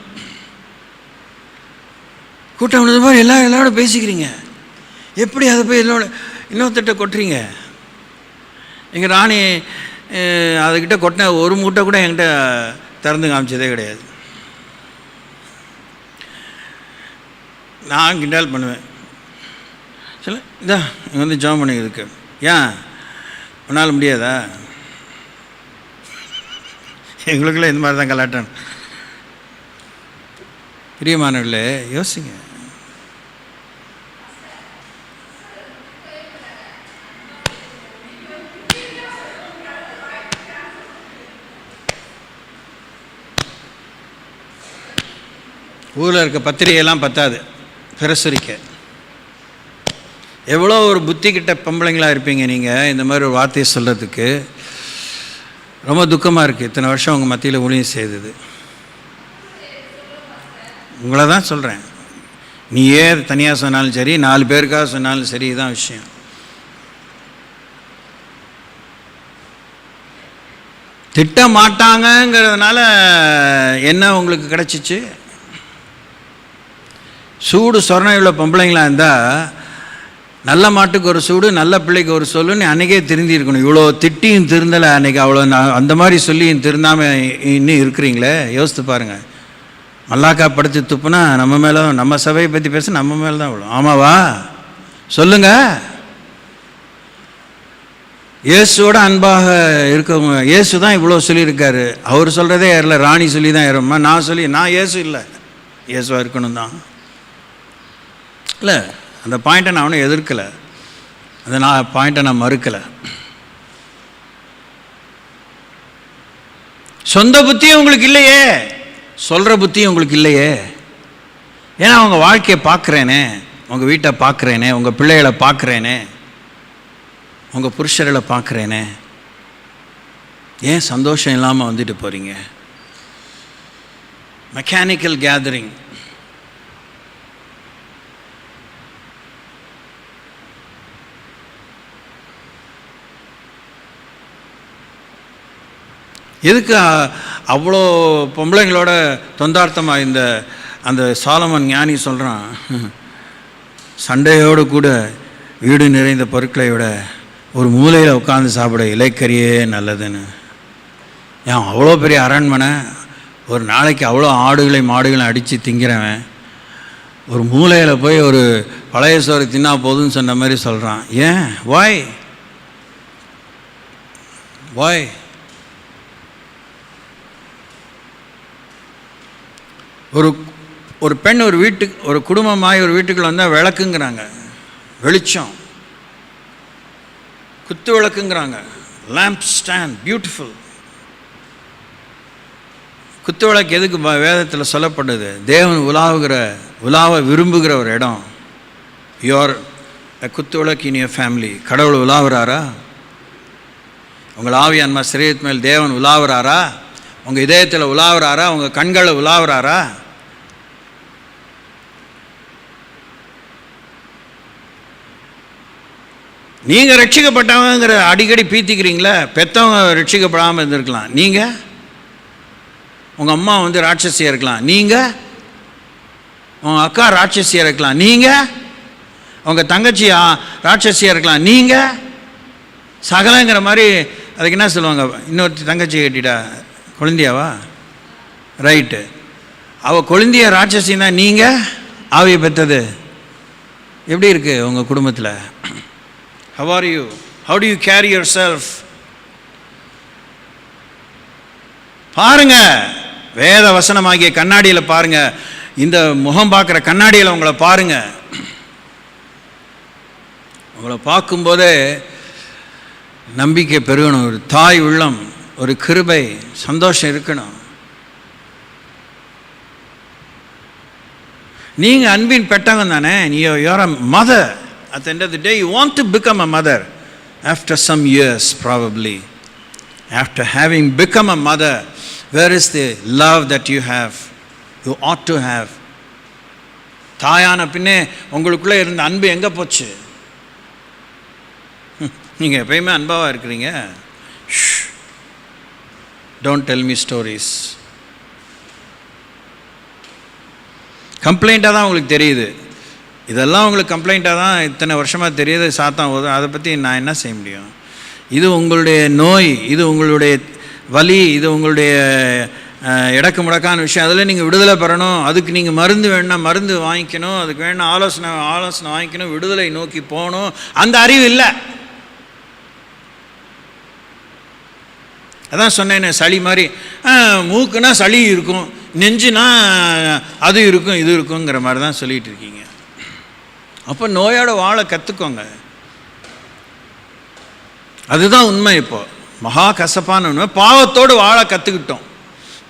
கூட்டம் மாதிரி எல்லாரோட பேசிக்கிறீங்க. எப்படி அதை போய் இன்னொருத்திட்ட கொட்டுறீங்க? எங்கள் ராணி அதுக்கிட்ட கொட்டின ஒரு மூட்டை கூட என்கிட்ட திறந்து காமிச்சதே கிடையாது. நான் கிண்டல் பண்ணுவேன். சொல்ல இதா இங்கே வந்து ஜாம் பண்ணிக்கிறதுக்கு ஏன் உன்னால் முடியாதா? எங்களுக்குள்ள இந்த மாதிரி தான் கலாட்டன். பிரியமானவர்களே, யோசிங்க. ஊரில் இருக்க பத்திரிகையெல்லாம் பத்தாது பிரசுரிக்க. எவ்வளோ ஒரு புத்திக்கிட்ட பொம்பளைங்களாக இருப்பீங்க நீங்கள் இந்த மாதிரி ஒரு வார்த்தையை சொல்கிறதுக்கு. ரொம்ப துக்கமாக இருக்குது. இத்தனை வருஷம் உங்கள் மத்தியில் ஊழியம் செய்தது. உங்களை தான் சொல்கிறேன். நீ ஏன் தனியாக சொன்னாலும் சரி, 4 பேருக்காக சொன்னாலும் சரி, இதுதான் விஷயம். திட்ட மாட்டாங்கங்கிறதுனால என்ன உங்களுக்கு கிடச்சிச்சு? சூடு சொரணை உள்ள பொம்பளைங்களாக இருந்தால் நல்ல மாட்டுக்கு ஒரு சூடு நல்ல பிள்ளைக்கு ஒரு சொல்லுன்னு அன்றைக்கே திருந்திருக்கணும். இவ்வளோ திட்டியும் திருந்தலை அன்றைக்கி, அவ்வளோ அந்த மாதிரி சொல்லியும் திருந்தாமல் இன்னும் இருக்கிறீங்களே, யோசித்து பாருங்கள். மல்லாக்கா படுத்து துப்புனா நம்ம மேலே, நம்ம சபையை பற்றி பேச நம்ம மேலே தான் விழும். ஆமாவா சொல்லுங்கள். இயேசுவோட அன்பாக இருக்கவங்க, இயேசு தான் இவ்வளோ சொல்லியிருக்காரு. அவர் சொல்கிறதே ஏறல, ராணி சொல்லி தான் ஏறும்மா. நான் இயேசு இல்லை, இயேசுவாக இருக்கணும் தான் இல்லை. அந்த பாயிண்ட்டை நான் ஒன்றும் எதிர்க்கலை, அந்த பாயிண்ட்டை நான் மறுக்கலை. சொந்த புத்தியும் உங்களுக்கு இல்லையே, சொல்கிற புத்தியும் உங்களுக்கு இல்லையே. ஏன்னா அவங்க வாழ்க்கையை பார்க்குறேனே, உங்கள் வீட்டை பார்க்குறேனே, உங்கள் பிள்ளைகளை பார்க்குறேனே, உங்கள் புருஷர்களை பார்க்குறேனே. ஏன் சந்தோஷம் இல்லாமல் வந்துட்டு போகிறீங்க? Mechanical gathering. எதுக்கு அவ்வளோ பொம்பளைங்களோட தொந்தார்த்தமாக இந்த அந்த சாலமன் ஞானி சொல்கிறான், சண்டையோடு கூட வீடு நிறைந்த பொருட்களை விட ஒரு மூலையில் உட்காந்து சாப்பிட இலைக்கறியே நல்லதுன்னு. ஏன் அவ்வளோ பெரிய அரண்மனை, ஒரு நாளைக்கு அவ்வளோ ஆடுகளை மாடுகளை அடித்து திங்கிறவன் ஒரு மூலையில் போய் ஒரு பழைய சோறு தின்னா போதுன்னு சொன்ன மாதிரி சொல்கிறான். ஏன்? வாய் ஒரு பெண் ஒரு வீட்டுக்கு, ஒரு குடும்பமாய் ஒரு வீட்டுக்குள்ள வந்தால் விளக்குங்கிறாங்க, வெளிச்சம், குத்து விளக்குங்கிறாங்க, லேம்ப் ஸ்டாண்ட், பியூட்டிஃபுல். குத்து விளக்கு எதுக்கு வேதத்தில் சொல்லப்படுது? தேவன் உலாவை விரும்புகிற ஒரு இடம். யுவர் குத்து விளக்கு இன் யுவர் ஃபேமிலி. கடவுள் உலாவுறாரா? உங்கள் ஆவியான்மா சரீரத்து மேல் தேவன் உலாவுறாரா? உங்கள் இதயத்தில் உலாவுறாரா? உங்கள் கண்களை உலாவுறாரா? நீங்கள் ரட்சிக்கப்பட்டவங்கிற அடிக்கடி பீத்திக்கிறீங்களே, பெற்றவங்க ரட்சிக்கப்படாமல் இருந்திருக்கலாம். நீங்கள் உங்கள் அம்மா ராட்சசியாக இருக்கலாம், நீங்கள் உங்கள் அக்கா ராட்சசியாக இருக்கலாம், நீங்கள் உங்கள் தங்கச்சி ராட்சசியாக இருக்கலாம், நீங்கள் சகலங்கிற மாதிரி. அதுக்கு என்ன சொல்லுவாங்க? இன்னொரு தங்கச்சி கேட்டிடா, குழந்தையாவா? ரைட்டு, அவள் குழந்தைய ராட்சசின்னா நீங்கள் ஆவியை பெற்றது. எப்படி இருக்குது உங்கள் குடும்பத்தில்? How are you? How do you carry yourself? பாருங்க, வேத வசனமாகிய கண்ணாடியில் பாருங்க, இந்த முகம் பார்க்குற கண்ணாடியில் உங்களை பாருங்க. உங்களை பார்க்கும்போதே நம்பிக்கை பெருகணும், ஒரு தாய் உள்ளம், ஒரு கிருபை, சந்தோஷம் இருக்கணும். நீங்கள் அன்பின் பெட்டகம் தானே. you're a mother. At the end of the day, you want to become a mother after some years, probably. After having become a mother, where is the love that you have? You ought to have. தாயான பின்னே உங்களுக்குள்ளே இருந்த அன்பு எங்கே போச்சு? நீங்கள் எப்பயுமே அன்பாக இருக்கிறீங்க. Don't tell me stories. கம்ப்ளைண்ட்டாக தான் உங்களுக்கு தெரியுது. இதெல்லாம் உங்களுக்கு கம்ப்ளைண்ட்டாக தான் இத்தனை வருஷமாக தெரியுது. சாத்தான் போதும், அதை பற்றி நான் என்ன செய்ய முடியும்? இது உங்களுடைய நோய், இது உங்களுடைய வலி, இது உங்களுடைய இடக்கு முடக்கான விஷயம். அதில் நீங்கள் விடுதலை பெறணும். அதுக்கு நீங்கள் மருந்து வேணும்னா மருந்து வாங்கிக்கணும், அதுக்கு வேணும் ஆலோசனை வாங்கிக்கணும், விடுதலை நோக்கி போகணும். அந்த அறிவு இல்லை. அதான் சொன்னேன்னு, சளி மாதிரி. மூக்குனா சளி இருக்கும், நெஞ்சுனா அது இருக்கும் இது இருக்குங்கிற மாதிரி தான் சொல்லிகிட்டு இருக்கீங்க. அப்போ நோயோட வாழ கற்றுக்கோங்க. அதுதான் உண்மை. இப்போ மகா கசப்பான உண்மை. பாவத்தோடு வாழ கற்றுக்கிட்டோம்,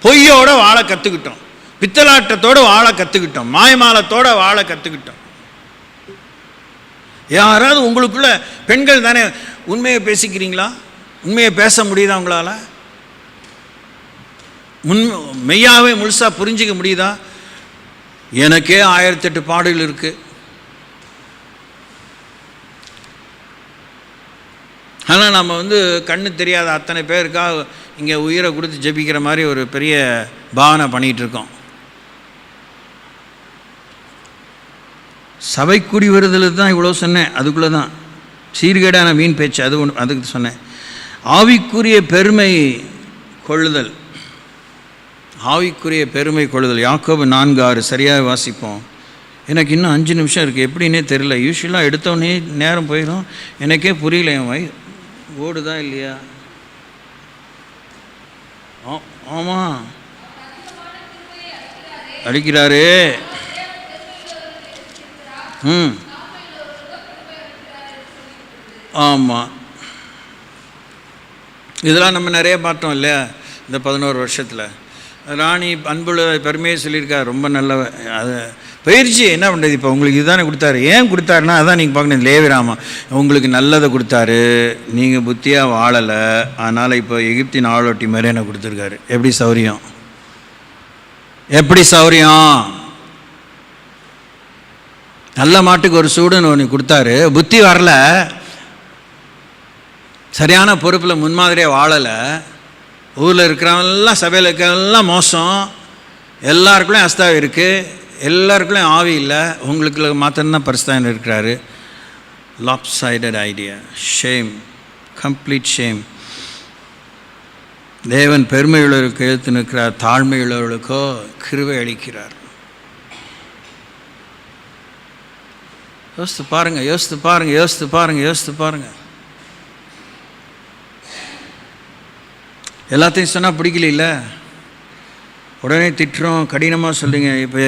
பொய்யோடு வாழ கற்றுக்கிட்டோம், பித்தலாட்டத்தோடு வாழ கற்றுக்கிட்டோம், மாயமாலத்தோடு வாழ கற்றுக்கிட்டோம். யாராவது உங்களுக்குள்ள பெண்கள் தானே உண்மையை பேசிக்கிறீங்களா? உண்மையை பேச முடியுதா உங்களால்? மெய்யாவே முழுசாக புரிஞ்சிக்க முடியுதா? எனக்கே 1008 பாடுகள் இருக்குது. ஆனால் நம்ம கண்ணு தெரியாத அத்தனை பேருக்காக இங்கே உயிரை கொடுத்து ஜெபிக்கிற மாதிரி ஒரு பெரிய பாவனை பண்ணிகிட்டு இருக்கோம். சபை கூடி வருதல் தான் இவ்வளோ சொன்னேன். அதுக்குள்ளே தான் சீர்கேடான வீண் பேச்சு அது ஒன்று, அதுக்கு சொன்னேன். ஆவிக்குரிய பெருமை கொள்ளுதல், ஆவிக்குரிய பெருமை கொள்ளுதல். யாக்கோபு 4:6 சரியாக வாசிப்போம். எனக்கு இன்னும் 5 நிமிஷம் இருக்குது, எப்படின்னே தெரியல. யூஸ்வலாக எடுத்தோடனே நேரம் போயிடும், எனக்கே புரியல. என் ஓடுதா இல்லையா? ஆமாம், அடிக்கிறாரு. ஆமாம், இதெல்லாம் நம்ம நிறைய பார்த்தோம் இல்லையா இந்த 11 வருஷத்தில். ராணி அன்புள்ள பெருமையை சொல்லியிருக்காரு, ரொம்ப நல்ல அது பயிற்சி. என்ன பண்ணுறது? இப்போ உங்களுக்கு இதுதானே கொடுத்தாரு. ஏன் கொடுத்தாருன்னா அதான் நீங்கள் பார்க்கணும். லேவிராமா உங்களுக்கு நல்லதை கொடுத்தாரு, நீங்கள் புத்தியாக வாழலை, அதனால் இப்போ எகிப்தின் ஆளோட்டி மாதிரி என்ன கொடுத்துருக்காரு. எப்படி சௌரியம்? எப்படி சௌரியம்? நல்ல மாட்டுக்கு ஒரு சூடுன்னு ஒன்று கொடுத்தாரு, புத்தி வரல, சரியான பொறுப்பில் முன்மாதிரியாக வாழலை, ஊரில் இருக்கிறவங்கெல்லாம் சபையில் இருக்கிறவங்கெல்லாம் மோசம், எல்லாருக்குள்ளேயும் அஸ்தாவி இருக்குது, எல்லாருக்குள்ளேயும் ஆவி இல்லை, உங்களுக்கு மாத்திரம்தான் பரிசுதான் இருக்கிறாரு. லாப்சைடட் ஐடியா, ஷேம், கம்ப்ளீட் ஷேம். தேவன் பெருமையுள்ளவர்களுக்கு எழுத்து நிற்கிறார், தாழ்மையுள்ளவர்களுக்கோ கிருபை அளிக்கிறார். யோசித்து பாருங்கள், யோசித்து பாருங்கள், யோசித்து பாருங்கள், யோசித்து பாருங்கள். எல்லாத்தையும் சொன்னால் பிடிக்கல, உடனே திட்டுறோம், கடினமாக சொல்லுங்க. இப்போ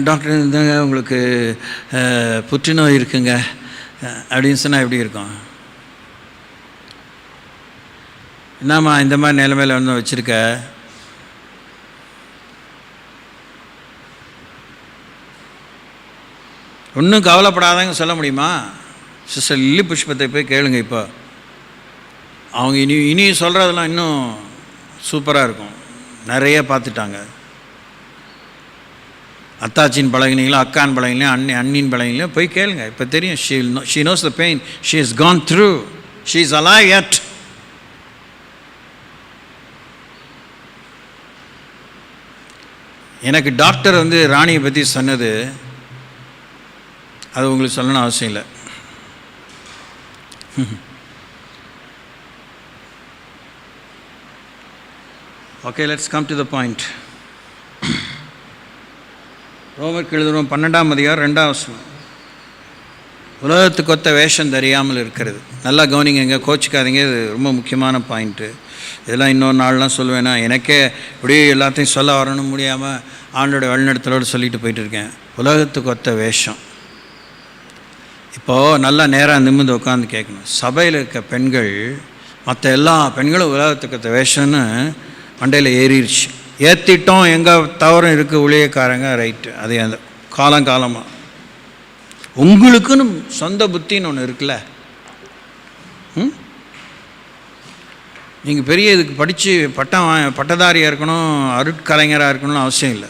டாக்டர் இருந்தாங்க, உங்களுக்கு புற்றுநோய் இருக்குங்க அப்படின்னு சொன்னால் எப்படி இருக்கும்? என்னம்மா இந்த மாதிரி நிலைமையில் வந்து வச்சுருக்க? ஒன்றும் கவலைப்படாதங்க சொல்ல முடியுமா? சிஸ்டர் லில்லி புஷ்பத்தை போய் கேளுங்க. இப்போ அவங்க இனி சொல்கிறதெல்லாம் இன்னும் சூப்பராக இருக்கும். நிறைய பார்த்துட்டாங்க. அத்தாச்சின் பழகினீங்களோ, அக்கான் பழகினீங்களோ, அண்ணின் பழகினீங்களோ போய் கேளுங்க. இப்போ தெரியும். She knows the pain. She has gone through. She is alive yet. எனக்கு டாக்டர் வந்து ராணியை பற்றி சொன்னது, அது உங்களுக்கு சொல்லணும்னு அவசியம் இல்லை. Okay, let's come to the point. ரோமருக்கு எழுதுகிறோம் 12ஆம் அதிகாரம் 2ஆம் வசனம். உலகத்துக்கு ஒத்த வேஷம் தெரியாமல் இருக்கிறது. நல்லா கவனிங்க, எங்கே கோச்சிக்காதீங்க, இது ரொம்ப முக்கியமான பாயிண்ட்டு. இதெல்லாம் இன்னொரு நாள்லாம் சொல்லுவேன்னா, எனக்கே இப்படி எல்லாத்தையும் சொல்ல வரணும் முடியாமல் ஆண்டோட வழிநடத்தலோடு சொல்லிட்டு போயிட்டுருக்கேன். உலகத்துக்கு ஒத்த வேஷம். இப்போது நல்லா நேராக நிமிர்ந்து உட்காந்து கேட்கணும். சபையில் இருக்க பெண்கள் மற்ற எல்லா பெண்களும் உலகத்துக்கு ஒத்த வேஷம்னு மண்டையில் ஏறிடுச்சு. ஏற்றிட்டோம், எங்கே தவறும் இருக்குது, ஊழியக்காரங்க ரைட்டு. அது அந்த காலங்காலமாக உங்களுக்குன்னு சொந்த புத்தின்னு ஒன்று இருக்குல்ல. நீங்கள் பெரிய இதுக்கு படித்து பட்டதாரியாக இருக்கணும், அருட்கலைஞராக இருக்கணும்னு அவசியம் இல்லை,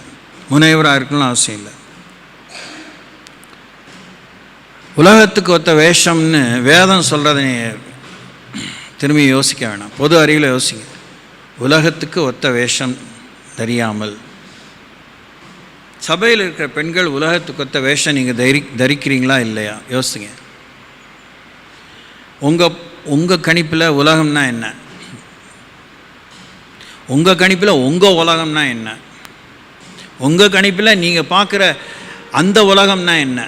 முனைவராக இருக்கணும்னு அவசியம் இல்லை. உலகத்துக்கு ஒத்த வேஷம்னு வேதம் சொல்கிறத திரும்பி யோசிக்க வேணாம், பொது அறிவில் யோசிங்க. உலகத்துக்கு ஒத்த வேஷம் தெரியாமல். சபையில் இருக்கிற பெண்கள் உலகத்துக்கு ஒத்த வேஷம் நீங்கள் தரிக்கிறீங்களா இல்லையா யோசிங்க. உங்கள் கணிப்பில் உலகம்னா என்ன? உங்கள் கணிப்பில் உங்கள் உலகம்னா என்ன? உங்கள் கணிப்பில் நீங்கள் பார்க்குற அந்த உலகம்னா என்ன?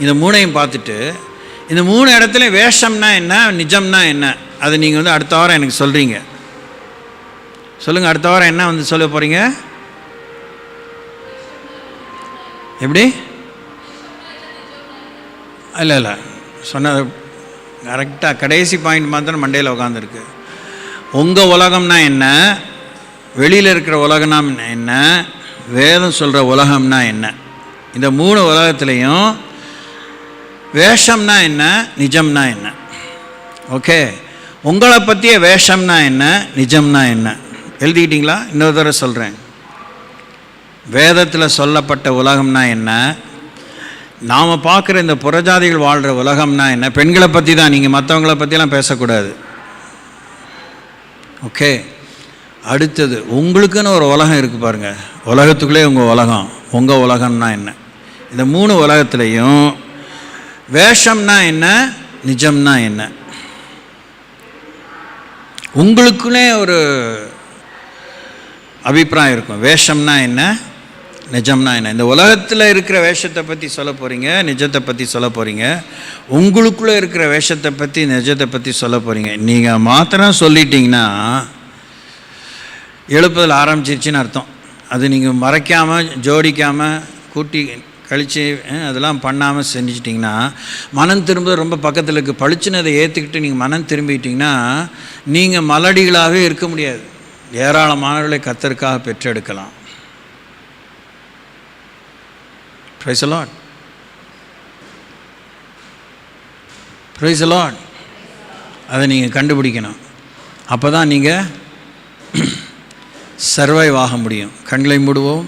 இந்த மூணையும் பார்த்துட்டு இந்த 3 இடத்துல வேஷம்னா என்ன, நிஜம்னா என்ன, அதை நீங்கள் வந்து அடுத்த வாரம் எனக்கு சொல்கிறீங்க. சொல்லுங்கள், அடுத்த வாரம் என்ன வந்து சொல்ல போகிறீங்க? எப்படி? இல்லை சொன்னது கரெக்டாக கடைசி பாயிண்ட் மாத்திரம் மண்டையில் உட்காந்துருக்கு. உங்கள் உலகம்னா என்ன, வெளியில் இருக்கிற உலகம்னா என்ன, வேதம் சொல்கிற உலகம்னா என்ன? இந்த 3 உலகத்துலேயும் வேஷம்னா என்ன, நிஜம்னா என்ன? ஓகே, உங்களை பற்றிய வேஷம்னா என்ன, நிஜம்னா என்ன? எழுதிக்கிட்டீங்களா? இன்னொரு தடவை சொல்கிறேன். வேதத்தில் சொல்லப்பட்ட உலகம்னா என்ன, நாம் பார்க்குற இந்த புறஜாதிகள் வாழ்கிற உலகம்னா என்ன? பெண்களை பற்றி தான், நீங்கள் மற்றவங்கள பற்றிலாம் பேசக்கூடாது. ஓகே, அடுத்தது உங்களுக்குன்னு ஒரு உலகம் இருக்குது பாருங்கள். உலகத்துக்குள்ளே உங்கள் உலகம், உங்கள் உலகம்னா என்ன? இந்த 3 உலகத்துலேயும் வேஷம்னா என்ன, நிஜம்னா என்ன? உங்களுக்குள்ளே ஒரு அபிப்பிராயம் இருக்கும். வேஷம்னா என்ன, நிஜம்னா என்ன? இந்த உலகத்தில் இருக்கிற வேஷத்தை பற்றி சொல்ல போகிறீங்க, நிஜத்தை பற்றி சொல்ல போகிறீங்க. உங்களுக்குள்ளே இருக்கிற வேஷத்தை பற்றி, நிஜத்தை பற்றி சொல்ல போகிறீங்க. நீங்கள் மாத்திரம் சொல்லிட்டீங்கன்னா எழுப்புதல் ஆரம்பிச்சிருச்சுன்னு அர்த்தம். அது நீங்கள் மறைக்காமல், ஜோடிக்காமல், கூட்டி கழித்து அதெல்லாம் பண்ணாமல் செஞ்சுட்டிங்கன்னா, மனம் திரும்ப ரொம்ப பக்கத்தில் இருக்குது. பளிச்சுனதை ஏற்றுக்கிட்டு நீங்கள் மனம் திரும்பிட்டிங்கன்னா நீங்கள் மலடிகளாகவே இருக்க முடியாது. ஏராளமானவர்களை கர்த்தருக்காக பெற்றெடுக்கலாம். Praise the Lord. Praise the Lord. அதை நீங்கள் கண்டுபிடிக்கணும். அப்போ தான் நீங்கள் சர்வைவ் ஆக முடியும். கண்களை மூடுவோம்.